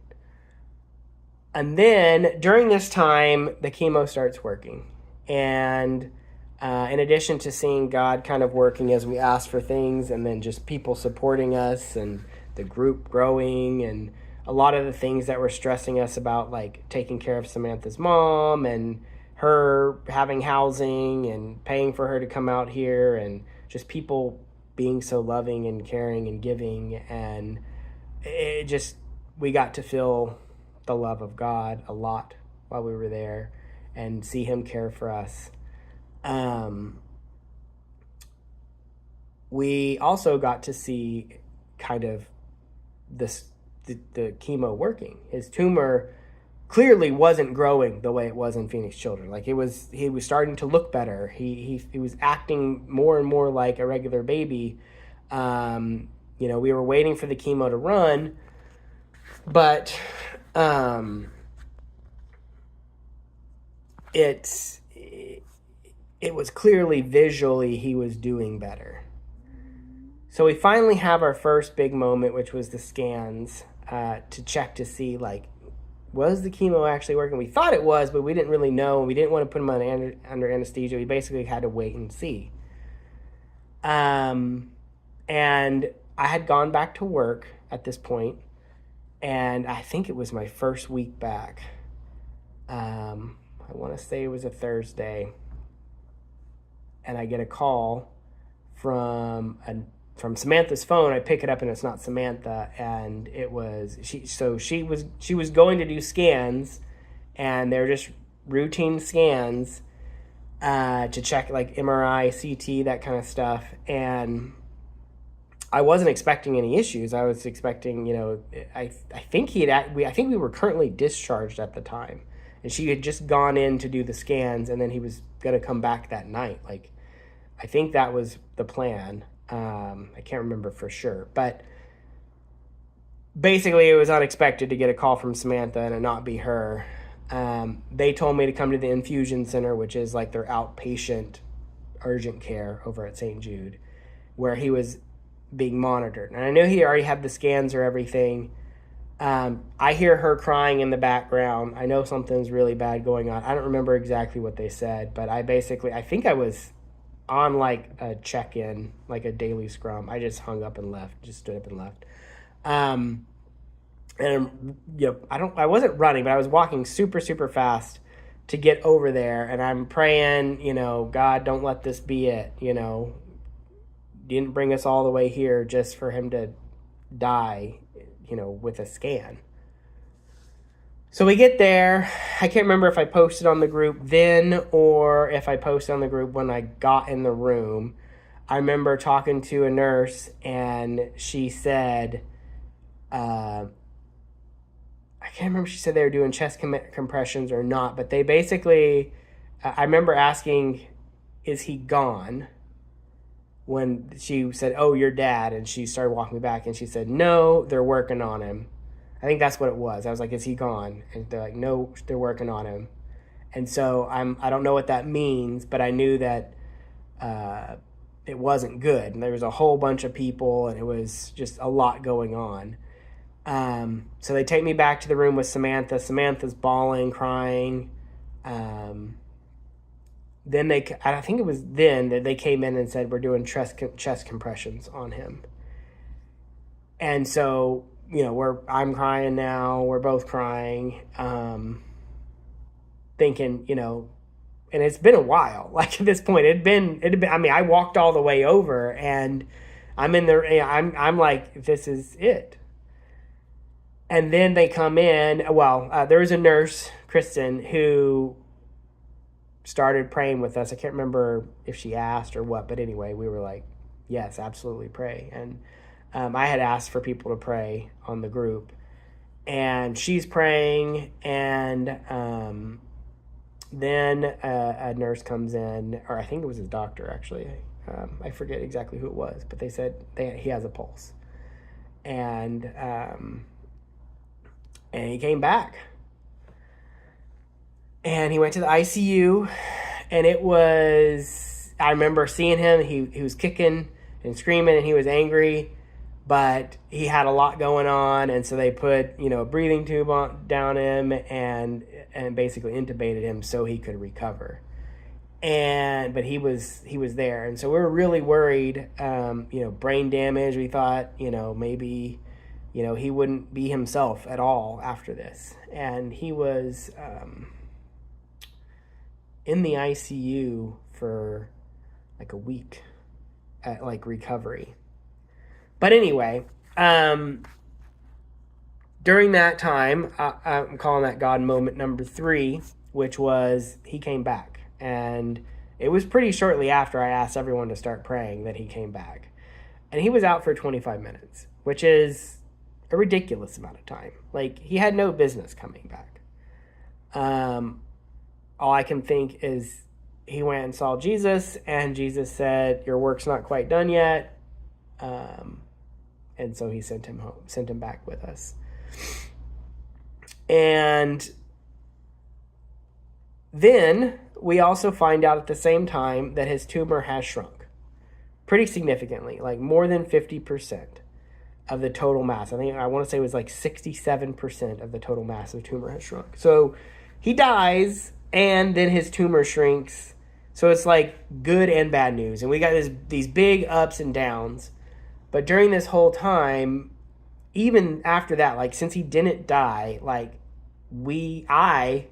And then during this time, the chemo starts working. And in addition to seeing God kind of working as we ask for things, and then just people supporting us and the group growing, and a lot of the things that were stressing us about, like taking care of Samantha's mom and her having housing and paying for her to come out here, and just people being so loving and caring and giving. And we got to feel the love of God a lot while we were there and see him care for us. We also got to see kind of the chemo working. His tumor clearly wasn't growing the way it was in Phoenix Children. Like he was starting to look better. He was acting more and more like a regular baby. We were waiting for the chemo to run, but it was clearly visually he was doing better. So we finally have our first big moment, which was the scans to check to see, like, was the chemo actually working? We thought it was, but we didn't really know. We didn't want to put him under anesthesia. We basically had to wait and see. And I had gone back to work at this point, and I think it was my first week back. I want to say it was a Thursday, and I get a call from Samantha's phone. I pick it up, and it's not Samantha, and it was she. So she was going to do scans, and they're just routine scans to check like MRI, CT, that kind of stuff. And I wasn't expecting any issues. I was expecting, I think we were currently discharged at the time, and she had just gone in to do the scans, and then he was gonna come back that night. Like, I think that was the plan. I can't remember for sure, but basically it was unexpected to get a call from Samantha and it not be her. They told me to come to the infusion center, which is like their outpatient urgent care over at St. Jude, where he was being monitored. And I knew he already had the scans or everything. I hear her crying in the background. I know something's really bad going on. I don't remember exactly what they said, but I think I was on like a check-in, like a daily scrum. I just hung up and left, just stood up and left. And And, I wasn't running, but I was walking super, super fast to get over there. And I'm praying, God, don't let this be it. Didn't bring us all the way here just for him to die, with a scan. So we get there. I can't remember if I posted on the group then or if I posted on the group when I got in the room. I remember talking to a nurse, and she said, I can't remember if she said they were doing chest compressions or not, but they basically, I remember asking, is he gone? When she said, oh, your dad, and she started walking me back, and she said, no, they're working on him. I think that's what it was. I was like, is he gone? And they're like, no, they're working on him. And so I don't know what that means, but I knew that it wasn't good. And there was a whole bunch of people, and it was just a lot going on. So they take me back to the room with Samantha. Samantha's bawling, crying. Then I think it was then that they came in and said, we're doing chest compressions on him. And so, I'm crying now. We're both crying, thinking, and it's been a while. Like at this point, it had been, I walked all the way over, and I'm in there. I'm like, this is it. And then they come in. There was a nurse, Kristen, who started praying with us. I can't remember if she asked or what, but anyway, we were like, yes, absolutely pray. And I had asked for people to pray on the group, and she's praying, and then a nurse comes in, or I think it was his doctor actually. I forget exactly who it was, but they said he has a pulse, and he came back. And he went to the ICU, and I remember seeing him. He was kicking and screaming, and he was angry, but he had a lot going on. And so they put, a breathing tube down him and basically intubated him so he could recover. But he was there. And so we were really worried, brain damage. We thought, maybe, he wouldn't be himself at all after this. And he was, in the ICU for like a week at recovery. But anyway, during that time, I'm calling that God moment number 3, which was he came back. And it was pretty shortly after I asked everyone to start praying that he came back. And he was out for 25 minutes, which is a ridiculous amount of time. Like, he had no business coming back. All I can think is he went and saw Jesus, and Jesus said, your work's not quite done yet. And so he sent him home, sent him back with us. And then we also find out at the same time that his tumor has shrunk pretty significantly, like more than 50% of the total mass. I want to say it was like 67% of the total mass of the tumor has shrunk. So he dies, and then his tumor shrinks. So it's like good and bad news. And we got these big ups and downs. But during this whole time, even after that, like since he didn't die, like I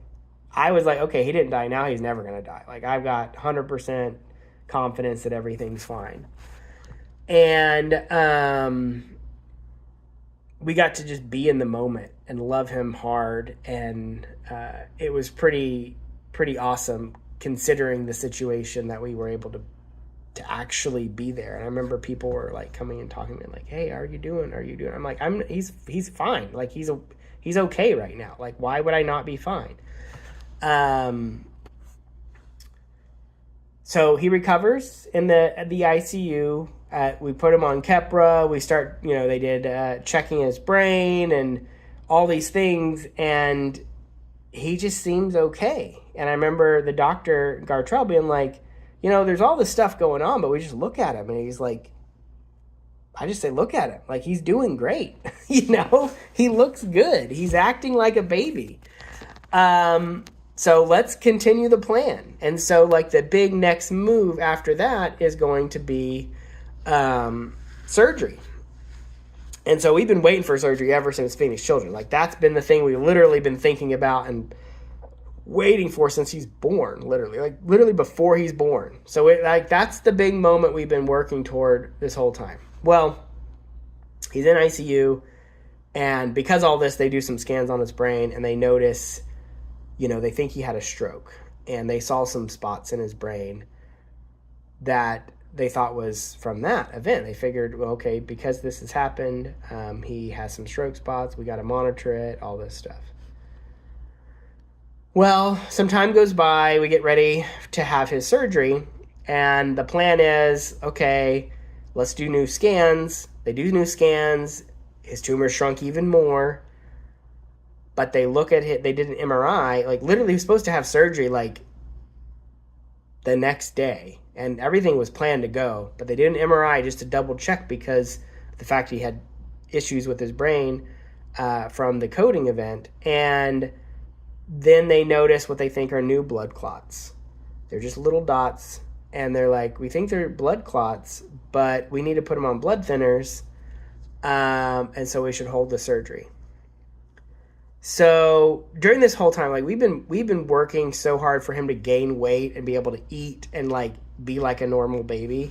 was like, okay, he didn't die. Now he's never going to die. Like I've got 100% confidence that everything's fine. And we got to just be in the moment and love him hard. And it was pretty awesome considering the situation that we were able to actually be there. And I remember people were like coming and talking to me like, hey, how are you doing? I'm like, he's fine. Like he's okay right now. Like, why would I not be fine? So he recovers in the ICU. We put him on Keppra. We start, they did checking his brain and all these things, and he just seems okay. And I remember the doctor, Gartrell, being like, there's all this stuff going on, but we just look at him, and he's like, I just say, look at him. Like, he's doing great. He looks good. He's acting like a baby. So let's continue the plan. And so, like, the big next move after that is going to be surgery. And so we've been waiting for surgery ever since Phoenix Children. Like, that's been the thing we've literally been thinking about and waiting for since he's born, literally before he's born. So that's the big moment we've been working toward this whole time. Well, he's in ICU, and because all this, they do some scans on his brain, and they notice, they think he had a stroke, and they saw some spots in his brain that they thought was from that event. They figured, well, okay, because this has happened, he has some stroke spots, we got to monitor it, all this stuff. Well, some time goes by, we get ready to have his surgery, and the plan is, okay, let's do new scans. They do new scans, his tumor shrunk even more, but they look at it, they did an MRI, like literally he was supposed to have surgery like the next day, and everything was planned to go, but they did an MRI just to double check because the fact he had issues with his brain from the coding event, and then they notice what they think are new blood clots. They're just little dots, and they're like, we think they're blood clots, but we need to put them on blood thinners, and so we should hold the surgery. So during this whole time, like we've been working so hard for him to gain weight and be able to eat and like be like a normal baby,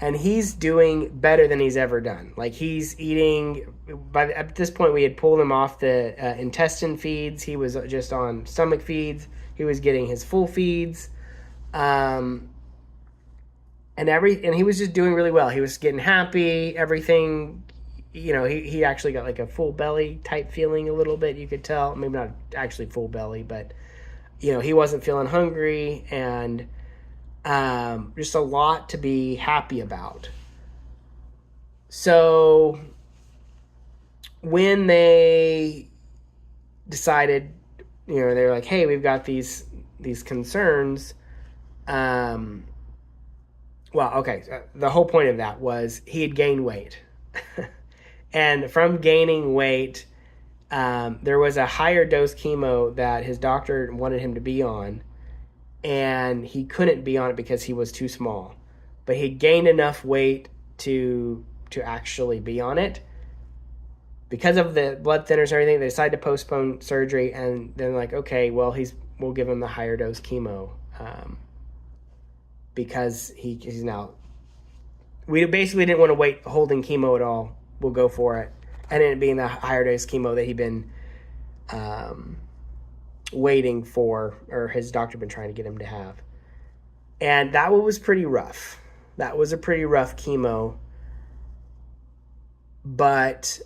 and he's doing better than he's ever done. Like he's eating. At this point, we had pulled him off the intestine feeds. He was just on stomach feeds. He was getting his full feeds, and he was just doing really well. He was getting happy. Everything, he actually got like a full belly type feeling a little bit. You could tell, maybe not actually full belly, but he wasn't feeling hungry, and just a lot to be happy about. So when they decided, they're like, hey, we've got these concerns. The whole point of that was he had gained weight. And from gaining weight, there was a higher dose chemo that his doctor wanted him to be on, and he couldn't be on it because he was too small. But he gained enough weight to actually be on it. Because of the blood thinners and everything, they decided to postpone surgery, and then like, okay, well, we'll give him the higher dose chemo, because he's now. We basically didn't want to wait holding chemo at all. We'll go for it, and it being the higher dose chemo that he'd been waiting for, or his doctor been trying to get him to have, and that one was pretty rough. That was a pretty rough chemo, but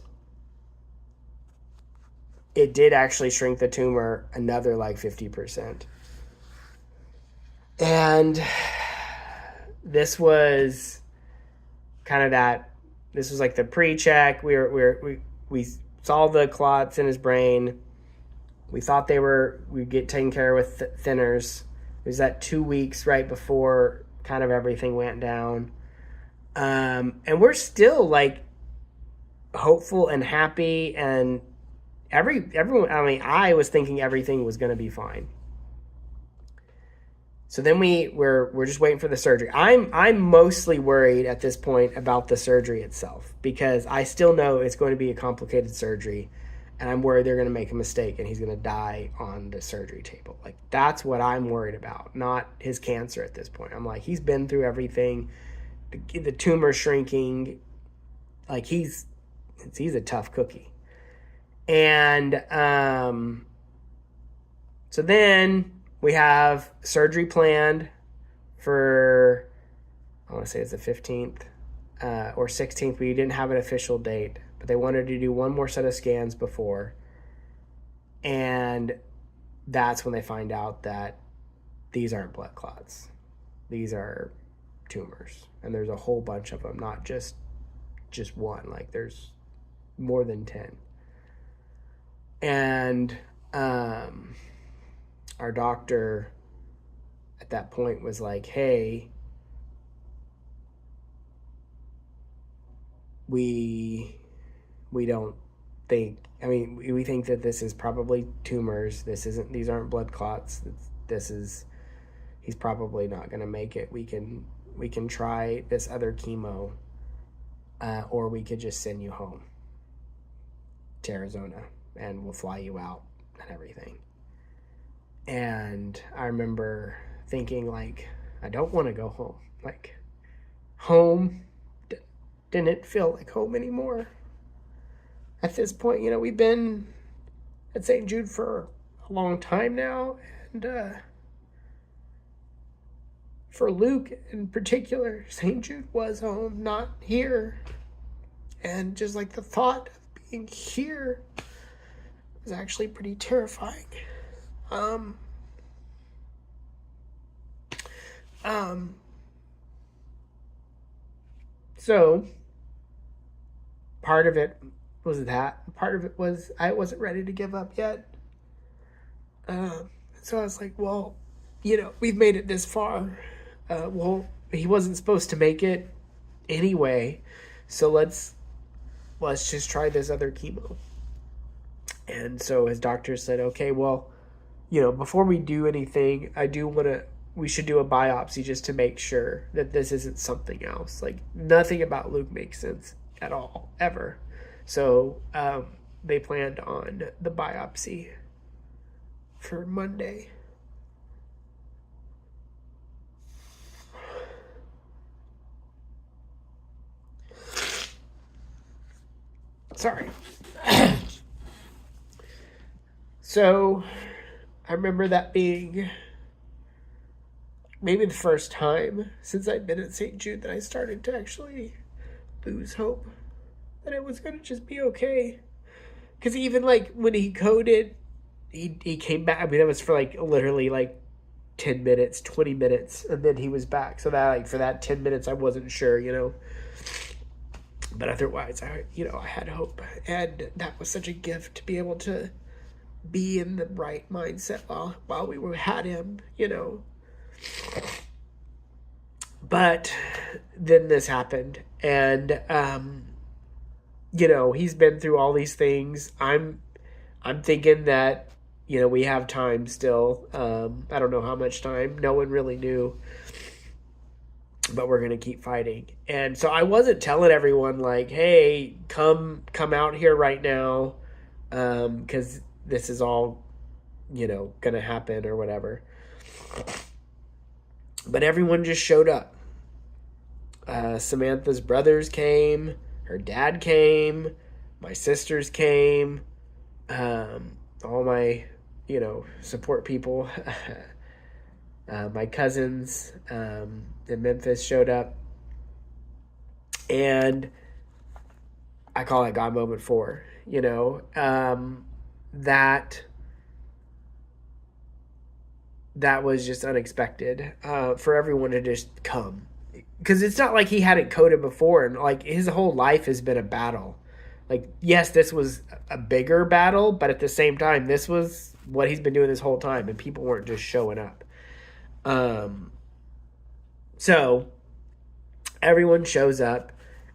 it did actually shrink the tumor another like 50%. And this was kind of that. This was like the pre-check. We saw the clots in his brain. We thought we'd get taken care of with thinners. It was that 2 weeks right before kind of everything went down. And we're still like hopeful and happy, and everyone, I was thinking everything was going to be fine. So then we're just waiting for the surgery. I'm mostly worried at this point about the surgery itself, because I still know it's going to be a complicated surgery, and I'm worried they're going to make a mistake and he's going to die on the surgery table. Like, that's what I'm worried about, not his cancer at this point. I'm like, he's been through everything, the tumor shrinking, like he's a tough cookie. And so then we have surgery planned for, I want to say it's the 15th or 16th. We didn't have an official date, but they wanted to do one more set of scans before. And that's when they find out that these aren't blood clots. These are tumors. And there's a whole bunch of them, not just one. Like, there's more than 10. And our doctor at that point was like, hey, we don't think, we think that this is probably tumors. These aren't blood clots. He's probably not going to make it. We can try this other chemo, or we could just send you home. to Arizona and we'll fly you out and everything. And I remember thinking, like, I don't want to go home. Like, home didn't feel like home anymore. At this point, you know, we've been at St. Jude for a long time now. And for Luke in particular, St. Jude was home, not here. And just like the thought of being here was actually pretty terrifying. So part of it was that. Part of it was I wasn't ready to give up yet. So I was like, well, you know, we've made it this far. Well, he wasn't supposed to make it anyway, so let's just try this other chemo. And so his doctor said, okay, well, you know, before we do anything, we should do a biopsy just to make sure that this isn't something else. Like, nothing about Luke makes sense at all, ever. So they planned on the biopsy for Monday. Sorry. So I remember that being maybe the first time since I'd been at St. Jude that I started to actually lose hope that it was going to just be okay. Because even like when he coded, he came back. I mean, that was for like literally like 10 minutes, 20 minutes, and then he was back. So that, like, for that 10 minutes, I wasn't sure, you know. But otherwise, I had hope. And that was such a gift to be able to be in the right mindset while we had him, you know. But then this happened, and you know, he's been through all these things. I'm thinking that, you know, we have time still. I don't know how much time. No one really knew. But we're going to keep fighting. And so I wasn't telling everyone, like, hey, come out here right now, because this is all, you know, going to happen or whatever. But everyone just showed up. Samantha's brothers came. Her dad came. My sisters came. All my, you know, support people. My cousins in Memphis showed up. And I call it God Moment 4, you know. That was just unexpected for everyone to just come. Because it's not like he hadn't coded before, and like his whole life has been a battle. Like, yes, this was a bigger battle, but at the same time, this was what he's been doing this whole time, and people weren't just showing up. So everyone shows up,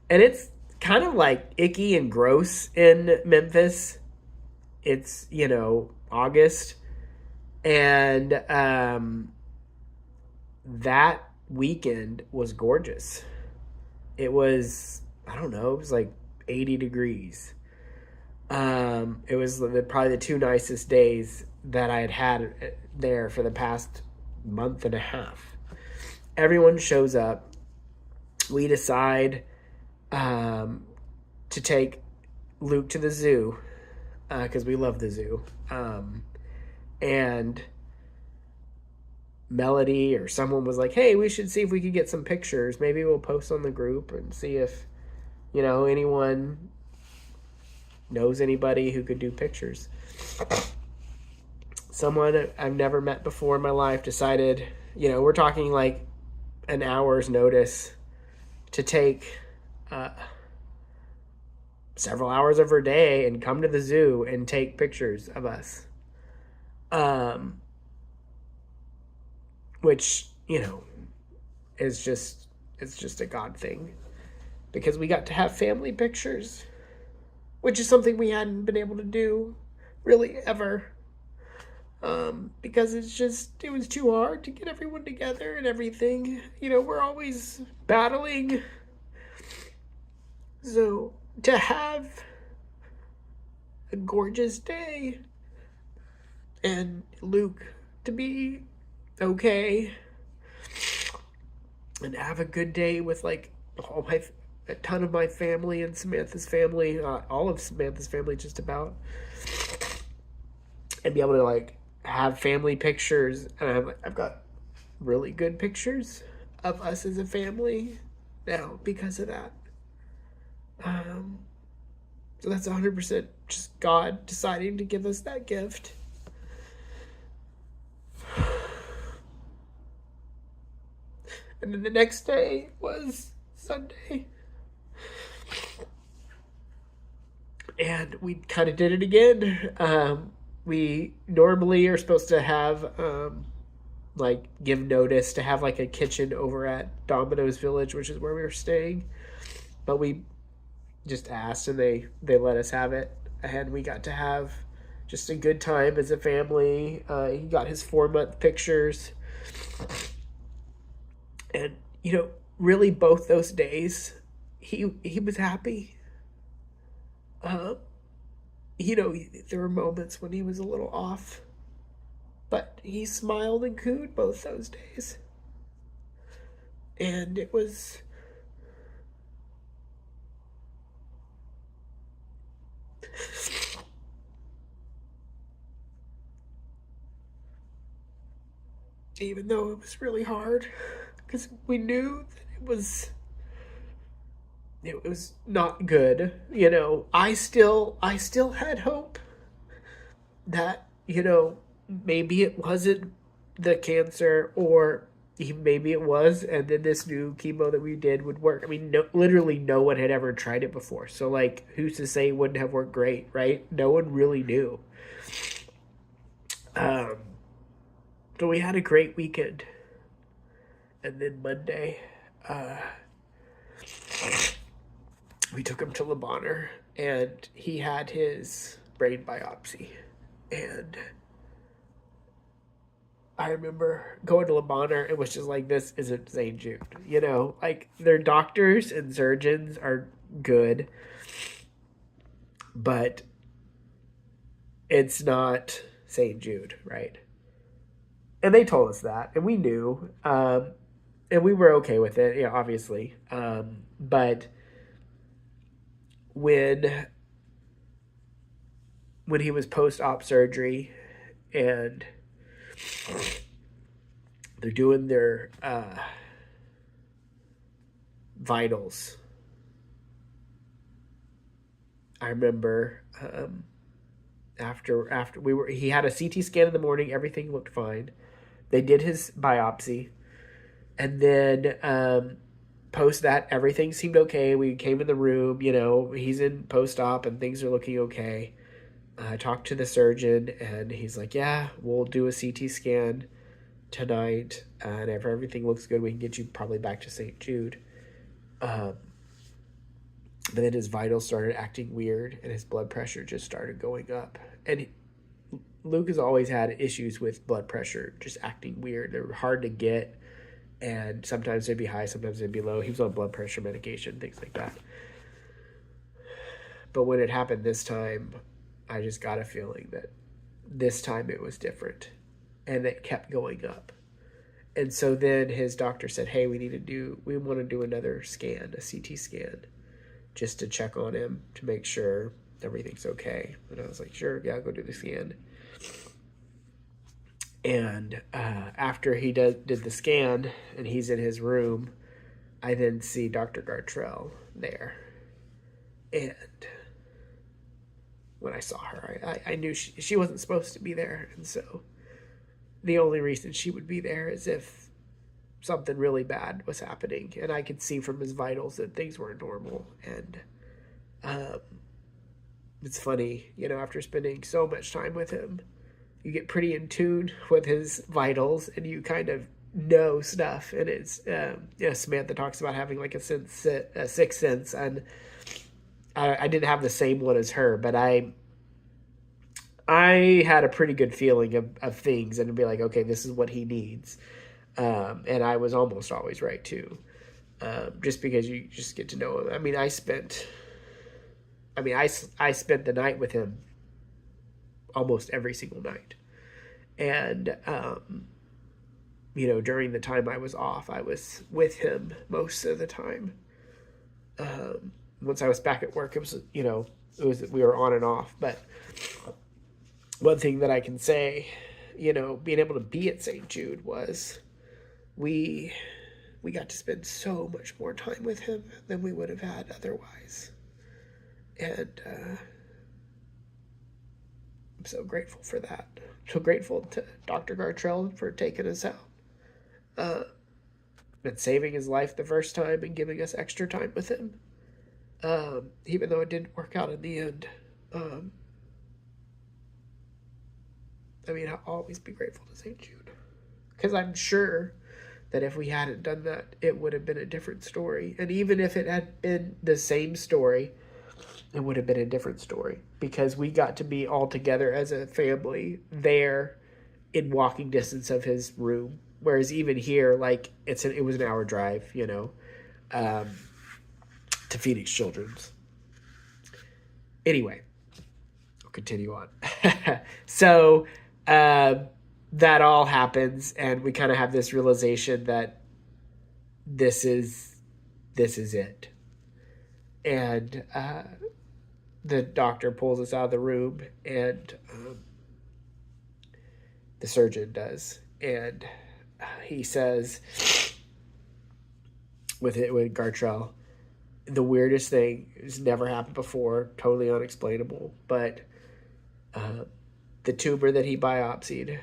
and it's kind of like icky and gross in Memphis. It's, you know, August, and that weekend was gorgeous. It was, I don't know, it was like 80 degrees. It was probably the 2 nicest days that I had there for the past month and a half. Everyone shows up. We decide to take Luke to the zoo because we love the zoo. And Melody or someone was like, hey, we should see if we could get some pictures. Maybe we'll post on the group and see if, you know, anyone knows anybody who could do pictures. Someone I've never met before in my life decided, you know, we're talking like an hour's notice to take several hours of her day and come to the zoo and take pictures of us. Which, you know, it's just a God thing, because we got to have family pictures, which is something we hadn't been able to do really ever. Because it was too hard to get everyone together and everything. You know, we're always battling. So to have a gorgeous day. And Luke to be okay and have a good day with like a ton of my family and Samantha's family, all of Samantha's family just about, and be able to like have family pictures. And I've got really good pictures of us as a family now because of that. So that's 100% just God deciding to give us that gift. And then the next day was Sunday. And we kind of did it again. We normally are supposed to have, like, give notice to have, like, a kitchen over at Domino's Village, which is where we were staying. But we just asked, and they let us have it. And we got to have just a good time as a family. He got his 4-month pictures. And, you know, really both those days, he was happy. You know, there were moments when he was a little off, but he smiled and cooed both those days. And it was, even though it was really hard, because we knew that it was not good. You know, I still had hope that, you know, maybe it wasn't the cancer, or maybe it was, and then this new chemo that we did would work. I mean, literally no one had ever tried it before. So, like, who's to say it wouldn't have worked great, right? No one really knew. So we had a great weekend. And then Monday, we took him to Le Bonheur, and he had his brain biopsy. And I remember going to Le Bonheur, it was just like, this isn't St. Jude. You know, like, their doctors and surgeons are good, but it's not St. Jude, right? And they told us that, and we knew, and we were okay with it, yeah, obviously. But when he was post-op surgery, and they're doing their vitals, I remember after he had a CT scan in the morning, everything looked fine. They did his biopsy, and then post that, everything seemed okay. We came in the room, you know, he's in post-op and things are looking okay. I talked to the surgeon, and he's like, yeah, we'll do a CT scan tonight, and if everything looks good, we can get you probably back to St. Jude. But then his vitals started acting weird, and his blood pressure just started going up. And Luke has always had issues with blood pressure just acting weird. They're hard to get, and sometimes they'd be high, sometimes they'd be low. He was on blood pressure medication, things like that. But when it happened this time, I just got a feeling that this time it was different, and it kept going up. And so then his doctor said, hey, we want to do another scan, a CT scan, just to check on him to make sure everything's okay. And I was like, sure, yeah, I'll go do the scan. And after he did the scan and he's in his room, I then see Dr. Gartrell there. And when I saw her, I knew she wasn't supposed to be there. And so the only reason she would be there is if something really bad was happening. And I could see from his vitals that things weren't normal. And it's funny, you know, after spending so much time with him, you get pretty in tune with his vitals, and you kind of know stuff. And it's, you know, Samantha talks about having like a sixth sense, and I didn't have the same one as her, but I had a pretty good feeling of things, and be like, okay, this is what he needs. And I was almost always right too. Just because you just get to know him. I mean, I spent the night with him almost every single night. And, during the time I was off, I was with him most of the time. Once I was back at work, it was we were on and off. But one thing that I can say, being able to be at St. Jude was we got to spend so much more time with him than we would have had otherwise. And I'm so grateful for that. So grateful to Dr. Gartrell for taking us out and saving his life the first time and giving us extra time with him. Even though it didn't work out in the end. I'll always be grateful to St. Jude. Because I'm sure that if we hadn't done that, it would have been a different story. And even if it had been the same story, it would have been a different story. Because we got to be all together as a family there in walking distance of his room. Whereas even here, it was an hour drive, to Phoenix Children's. Anyway, I'll continue on. So that all happens, and we kind of have this realization that this is it. And the doctor pulls us out of the room, and the surgeon does, and he says, with Gartrell, the weirdest thing has never happened before, totally unexplainable, but the tumor that he biopsied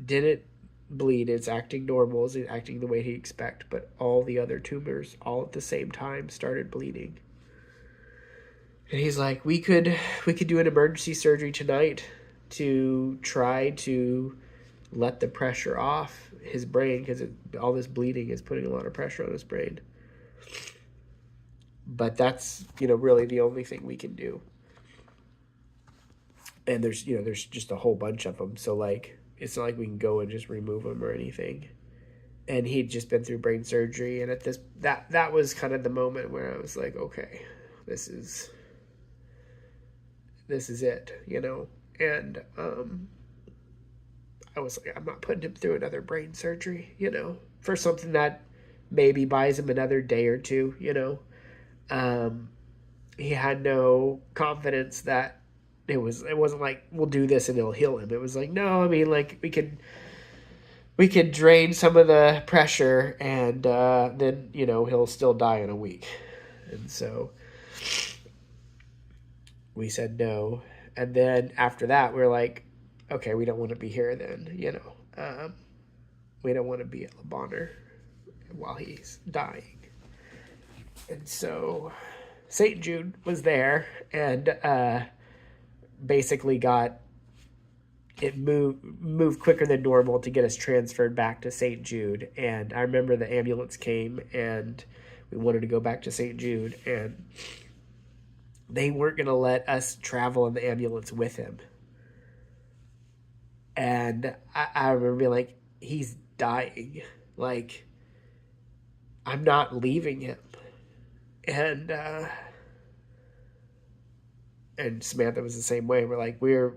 didn't bleed. It's acting normal, it's acting the way he'd expect, but all the other tumors, all at the same time, started bleeding. And he's like, we could do an emergency surgery tonight to try to let the pressure off his brain, because all this bleeding is putting a lot of pressure on his brain. But that's, really the only thing we can do. And there's just a whole bunch of them. So, it's not like we can go and just remove them or anything. And he'd just been through brain surgery. And at that was kind of the moment where I was like, okay, this is it, And I was like, I'm not putting him through another brain surgery, for something that maybe buys him another day or two, He had no confidence that it wasn't like, we'll do this and it'll heal him. It was like, no, we could drain some of the pressure, and then, he'll still die in a week. And so we said no. And then after that, we were like, okay, we don't want to be here then, we don't want to be at Le Bonheur while he's dying. And so St. Jude was there, and basically got it moved quicker than normal to get us transferred back to St. Jude. And I remember the ambulance came, and we wanted to go back to St. Jude, and they weren't going to let us travel in the ambulance with him. And I remember being like, he's dying. I'm not leaving him. And Samantha was the same way. We're like, we're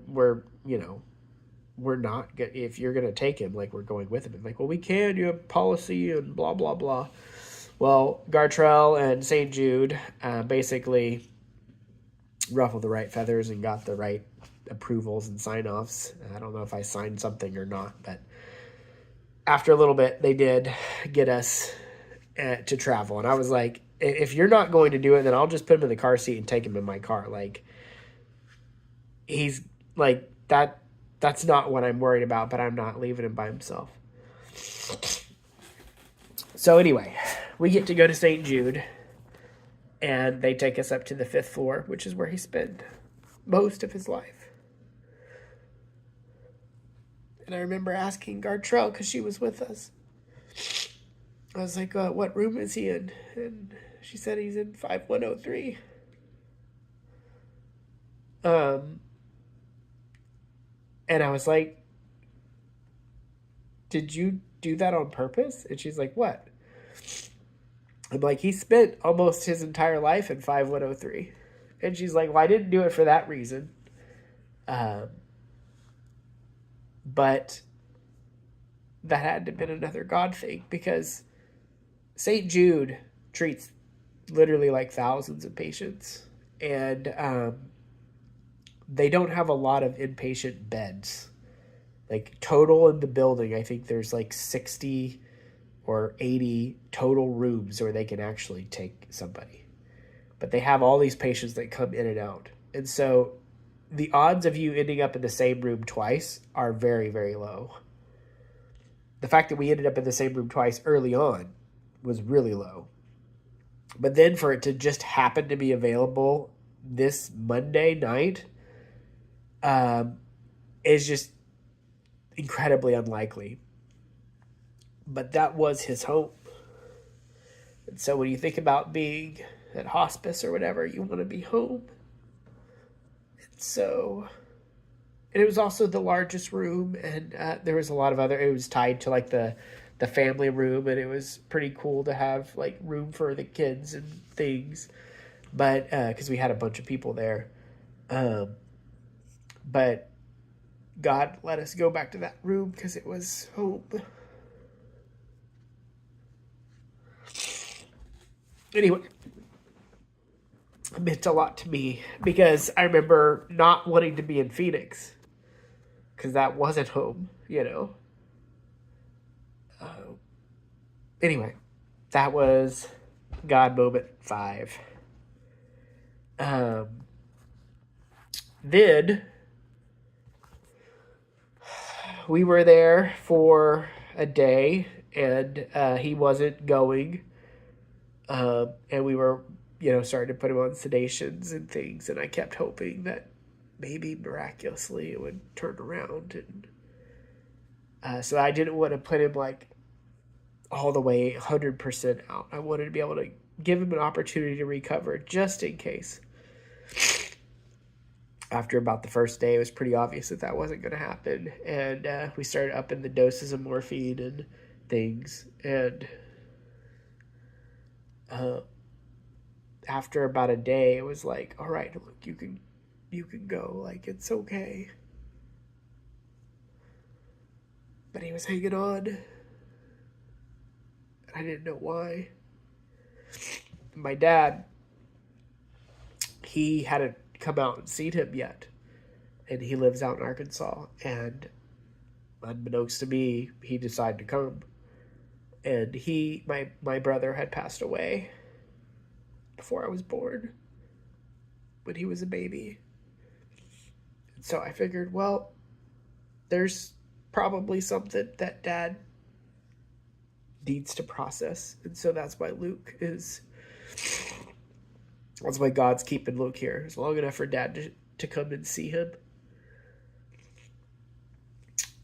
not good. If you're going to take him, we're going with him. And well, we can, you have policy and blah, blah, blah. Well, Gartrell and St. Jude basically ruffled the right feathers and got the right approvals and sign-offs. I don't know if I signed something or not, but after a little bit, they did get us to travel. And I was like, if you're not going to do it, then I'll just put him in the car seat and take him in my car. He's that's not what I'm worried about, but I'm not leaving him by himself. So anyway, we get to go to St. Jude, and they take us up to the 5th floor, which is where he spent most of his life. And I remember asking Gartrell, because she was with us, I was like, what room is he in? And she said he's in 5103. And I was like, did you do that on purpose? And she's like, what? I'm like, he spent almost his entire life in 5103. And she's like, well, I didn't do it for that reason. Um, but that had to have been another God thing, because St. Jude treats literally like thousands of patients, and they don't have a lot of inpatient beds. Like total in the building, I think there's like 60 or 80 total rooms where they can actually take somebody. But they have all these patients that come in and out. And so the odds of you ending up in the same room twice are very, very low. The fact that we ended up in the same room twice early on was really low. But then for it to just happen to be available this Monday night is just incredibly unlikely. But that was his hope. And so when you think about being at hospice or whatever, you want to be home. And so, and it was also the largest room, and there was a lot of other, it was tied to like the family room, and it was pretty cool to have like room for the kids and things. But because we had a bunch of people there. But God let us go back to that room because it was home. Anyway, it meant a lot to me because I remember not wanting to be in Phoenix because that wasn't home, you know. Anyway, that was God moment 5. Then we were there for a day, and he wasn't going, and we were, starting to put him on sedations and things, and I kept hoping that maybe miraculously it would turn around, and so I didn't want to put him like all the way 100% out. I wanted to be able to give him an opportunity to recover just in case. After about the first day, it was pretty obvious that that wasn't going to happen, and we started upping the doses of morphine and things, and after about a day, it was like, all right, look, you can go, like, it's okay. But he was hanging on. I didn't know why. My dad, he hadn't come out and seen him yet, and he lives out in Arkansas, and unbeknownst to me, he decided to come. And my brother had passed away before I was born, when he was a baby. And so I figured, well, there's probably something that Dad needs to process. And so that's why that's why God's keeping Luke here. It's long enough for Dad to come and see him.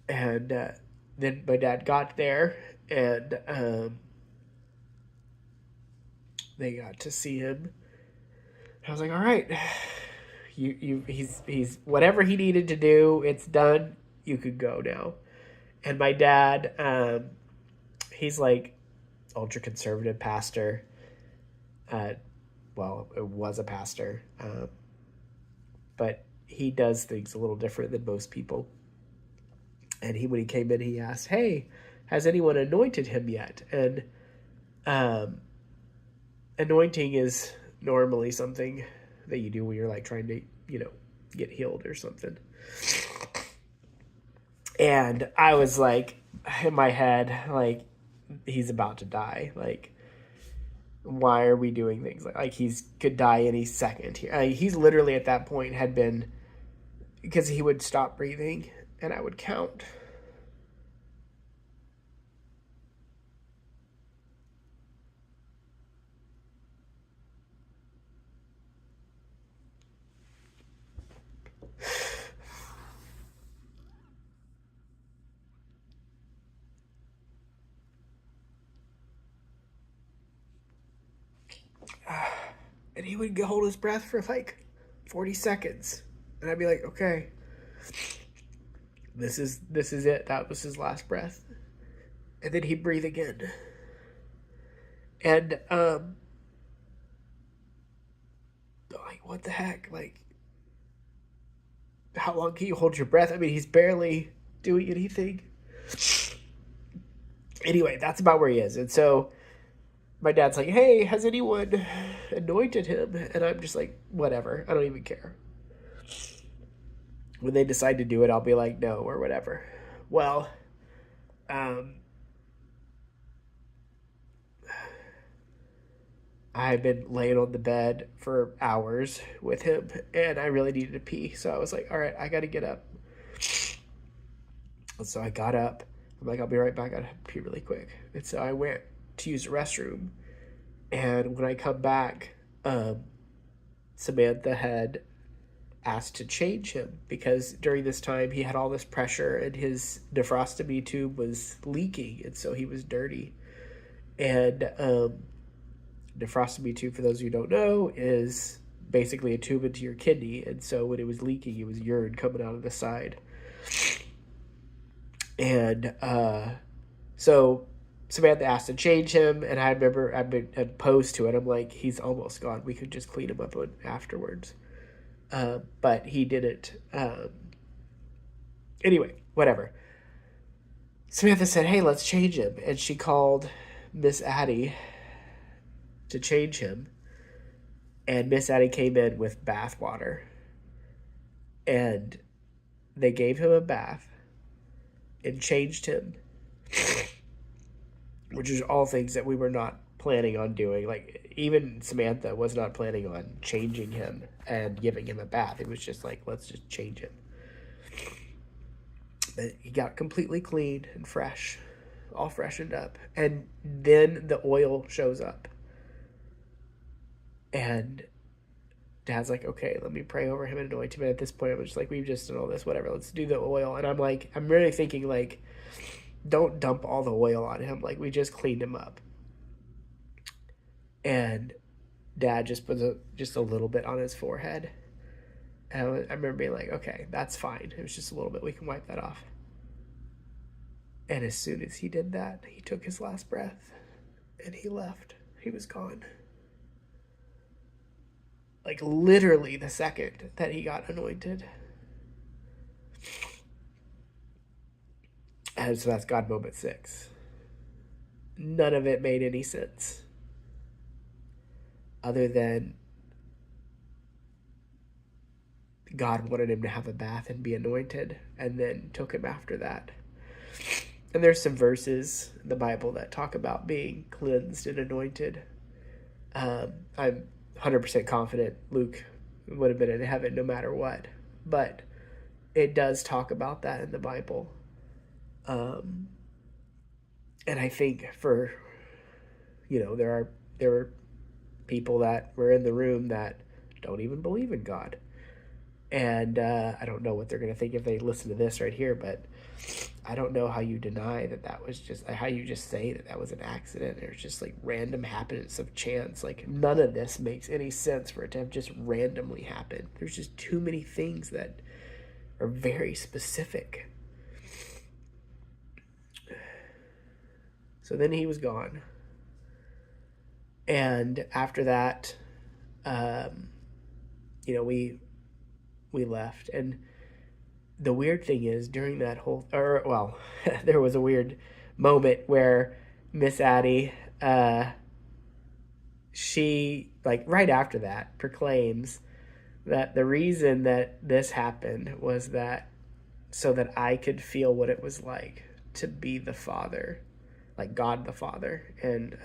And then my dad got there, and they got to see him. I was like, all right, he's whatever he needed to do, it's done. You could go now. And my dad, he's like ultra conservative pastor. Well, it was a pastor, but he does things a little different than most people. And when he came in, he asked, "Hey, has anyone anointed him yet?" And anointing is normally something that you do when you're like trying to, get healed or something. And I was like, in my head, like, he's about to die. Like, why are we doing things like he's could die any second here? He's literally at that point had been, because he would stop breathing and I would count. And he would hold his breath for like 40 seconds. And I'd be like, okay, this is it. That was his last breath. And then he'd breathe again. And like, what the heck? Like, how long can you hold your breath? I mean, he's barely doing anything. Anyway, that's about where he is. And so my dad's like, hey, has anyone anointed him? And I'm just like, whatever. I don't even care. When they decide to do it, I'll be like, no, or whatever. Well, I've been laying on the bed for hours with him, and I really needed to pee. So I was like, all right, I got to get up. And so I got up. I'm like, I'll be right back. I got to pee really quick. And so I went to use the restroom. And when I come back, Samantha had asked to change him because during this time he had all this pressure and his nephrostomy tube was leaking. And so he was dirty. And nephrostomy tube, for those of you who don't know, is basically a tube into your kidney. And so when it was leaking, it was urine coming out of the side. And so Samantha asked to change him, and I remember I'd been opposed to it. I'm like, he's almost gone. We could just clean him up afterwards. But he didn't. Anyway, whatever. Samantha said, hey, let's change him. And she called Miss Addie to change him. And Miss Addie came in with bath water. And they gave him a bath and changed him, which is all things that we were not planning on doing. Like, even Samantha was not planning on changing him and giving him a bath. It was just like, let's just change him. But he got completely clean and fresh, all freshened up. And then the oil shows up. And Dad's like, okay, let me pray over him and anoint him. And at this point, I'm just like, we've just done all this, whatever. Let's do the oil. And I'm like, I'm really thinking, like, don't dump all the oil on him. Like, we just cleaned him up. And Dad just puts just a little bit on his forehead. And I remember being like, okay, that's fine. It was just a little bit. We can wipe that off. And as soon as he did that, he took his last breath and he left. He was gone. Like, literally the second that he got anointed. And so that's God moment 6. None of it made any sense. Other than God wanted him to have a bath and be anointed, and then took him after that. And there's some verses in the Bible that talk about being cleansed and anointed. I'm 100% confident Luke would have been in heaven no matter what. But it does talk about that in the Bible. And I think for, there were people that were in the room that don't even believe in God. And I don't know what they're going to think if they listen to this right here, but I don't know how you deny that was just, how you just say that was an accident. There's just like random happenings of chance. Like, none of this makes any sense for it to have just randomly happened. There's just too many things that are very specific. So then he was gone. And after that, we left. And the weird thing is, during that whole, there was a weird moment where Miss Addie, she, like, right after that, proclaims that the reason that this happened was that so that I could feel what it was like to be the father, like God the Father, and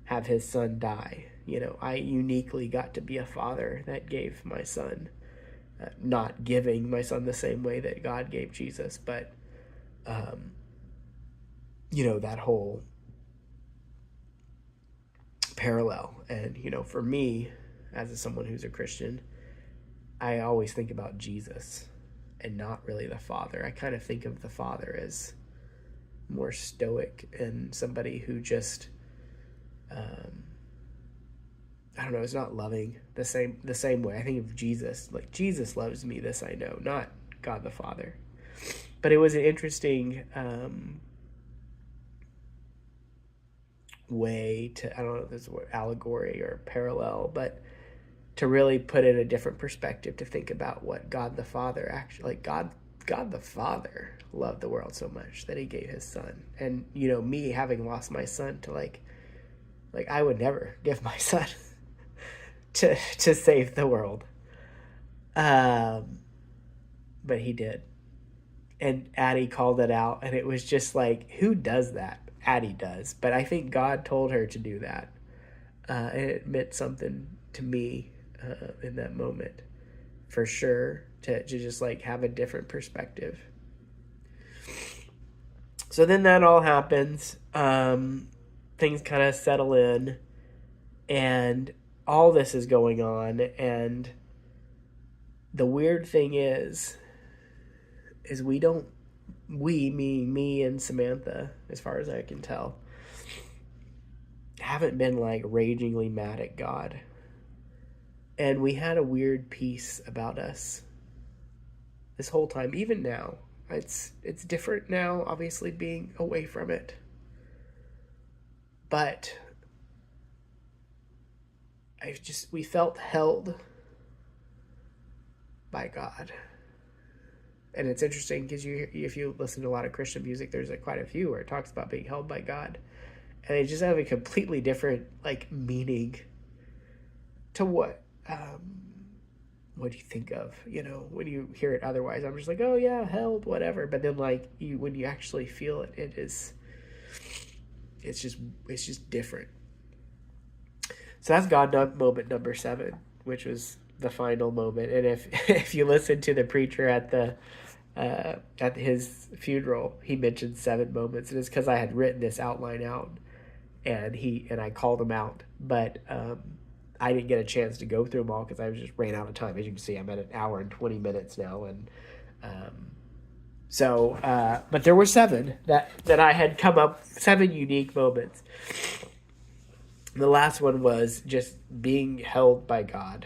have his son die. I uniquely got to be a father that gave my son, not giving my son the same way that God gave Jesus, but, that whole parallel. And, for me, as someone who's a Christian, I always think about Jesus and not really the Father. I kind of think of the Father as more stoic and somebody who just, I don't know, is not loving the same way. I think of Jesus, like, Jesus loves me, this I know, not God the Father. But it was an interesting way to, I don't know if this is what allegory or parallel, but to really put in a different perspective, to think about what God the Father actually, like God the Father loved the world so much that he gave his son. And, you know, me having lost my son to like I would never give my son to save the world. But he did. And Addie called it out, and it was just like, who does that? Addie does. But I think God told her to do that. And it meant something to me in that moment, for sure, to just like have a different perspective. So then that all happens. Things kind of settle in, and all this is going on. And the weird thing is me and Samantha, as far as I can tell, haven't been like ragingly mad at God. And we had a weird peace about us this whole time, even now. It's different now, obviously, being away from it. But we felt held by God. And it's interesting because if you listen to a lot of Christian music, there's quite a few where it talks about being held by God. And they just have a completely different like meaning to what do you think of, you know, when you hear it otherwise. I'm just like, oh yeah, held, whatever. But then like when you actually feel it, it's just different. So that's God moment number 7, which was the final moment. And if you listen to the preacher at his funeral, he mentioned 7 moments, and it's because I had written this outline out, and I called him out, but I didn't get a chance to go through them all because I just ran out of time. As you can see, I'm at an hour and 20 minutes now, and but there were 7 that I had come up, 7 unique moments. The last one was just being held by God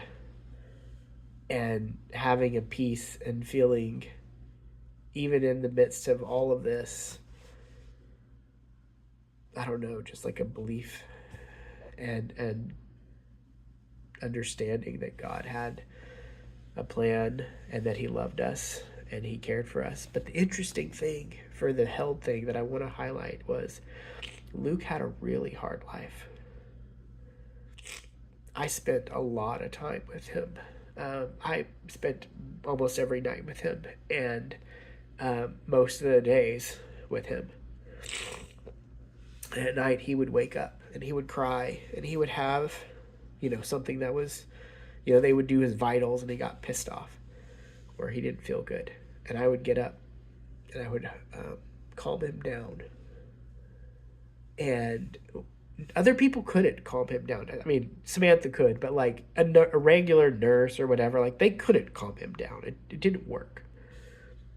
and having a peace and feeling, even in the midst of all of this, I don't know, just like a belief and understanding that God had a plan and that he loved us and he cared for us. But the interesting thing for the held thing that I want to highlight was Luke had a really hard life. I spent a lot of time with him. I spent almost every night with him, and most of the days with him. And at night he would wake up and he would cry, and he would have, you know, something that was, you know, they would do his vitals and he got pissed off or he didn't feel good. And I would get up and I would calm him down. And other people couldn't calm him down. I mean, Samantha could, but like a regular nurse or whatever, like they couldn't calm him down. It didn't work.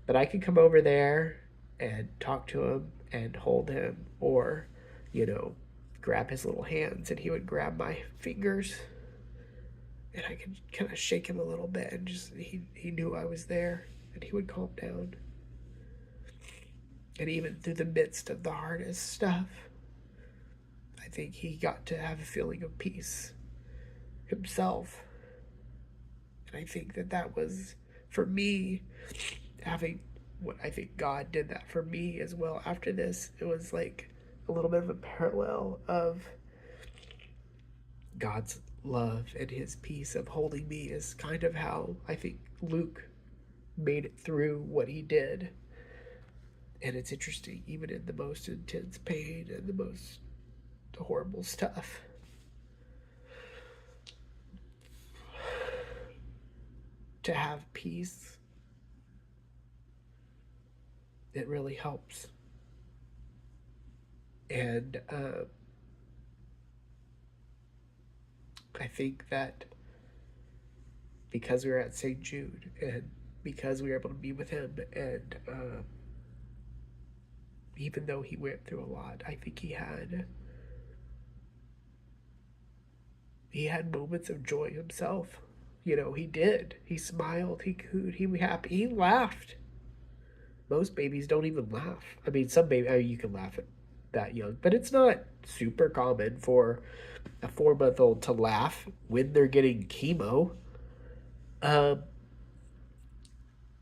But I could come over there and talk to him and hold him, or, you know, grab his little hands and he would grab my fingers and I could kind of shake him a little bit, and just he knew I was there and he would calm down. And even through the midst of the hardest stuff, I think he got to have a feeling of peace himself. And I think that was, for me, having what I think God did that for me as well after this. It was like a little bit of a parallel of God's love and his peace of holding me is kind of how I think Luke made it through what he did. And it's interesting, even in the most intense pain and the most horrible stuff, to have peace, it really helps. And I think that because we were at St. Jude and because we were able to be with him, and even though he went through a lot, I think he had moments of joy himself. You know, he did. He smiled. He cooed. He was happy. He laughed. Most babies don't even laugh. I mean, some babies, you can laugh at that young, but it's not super common for a 4-month-old to laugh when they're getting chemo.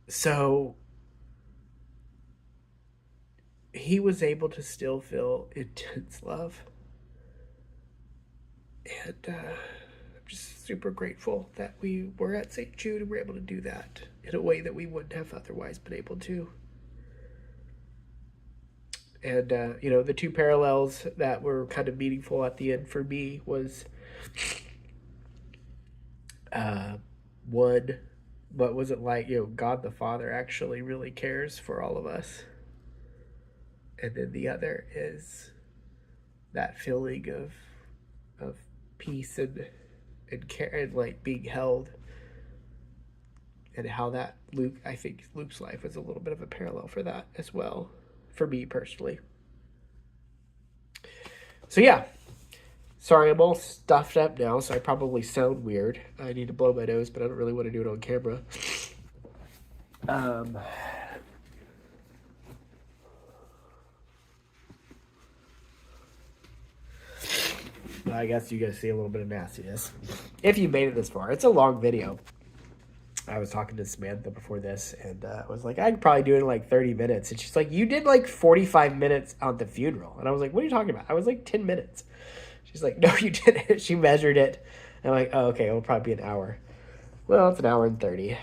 So he was able to still feel intense love. And I'm just super grateful that we were at St. Jude and were able to do that in a way that we wouldn't have otherwise been able to. And, the two parallels that were kind of meaningful at the end for me was one, what was it like? God the Father actually really cares for all of us. And then the other is that feeling of peace and care and like being held, and how that I think Luke's life was a little bit of a parallel for that as well, for me personally. So yeah, sorry, I'm all stuffed up now, so I probably sound weird. I need to blow my nose, but I don't really want to do it on camera. I guess you guys see a little bit of nastiness. If you made it this far, it's a long video. I was talking to Samantha before this, and I was like, I could probably do it in like 30 minutes. And she's like, you did like 45 minutes on the funeral. And I was like, what are you talking about? I was like 10 minutes. She's like, no, you didn't. She measured it. And I'm like, oh, okay, it'll probably be an hour. Well, it's an hour and 30.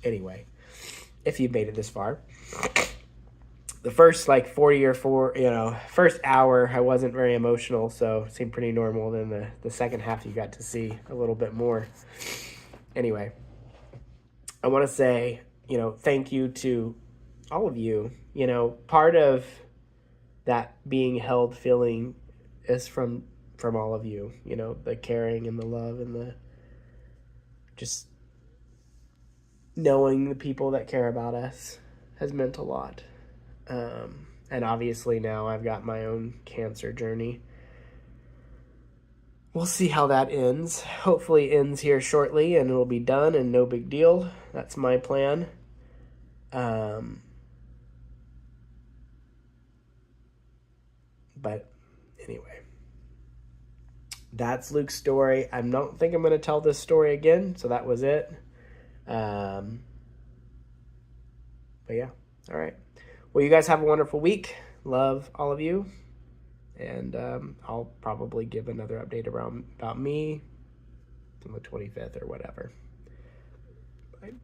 Anyway, if you made it this far. The first like 40 or first hour, I wasn't very emotional, so it seemed pretty normal. Then the second half, you got to see a little bit more. Anyway, I want to say, thank you to all of you. Part of that being held feeling is from all of you, the caring and the love and the just knowing the people that care about us has meant a lot. And obviously now I've got my own cancer journey. We'll see how that ends. Hopefully it ends here shortly and it'll be done and no big deal. That's my plan. But anyway, that's Luke's story. I don't think I'm going to tell this story again, so that was it. But yeah, all right. Well, you guys have a wonderful week. Love all of you. And I'll probably give another update about me on the 25th or whatever. Bye.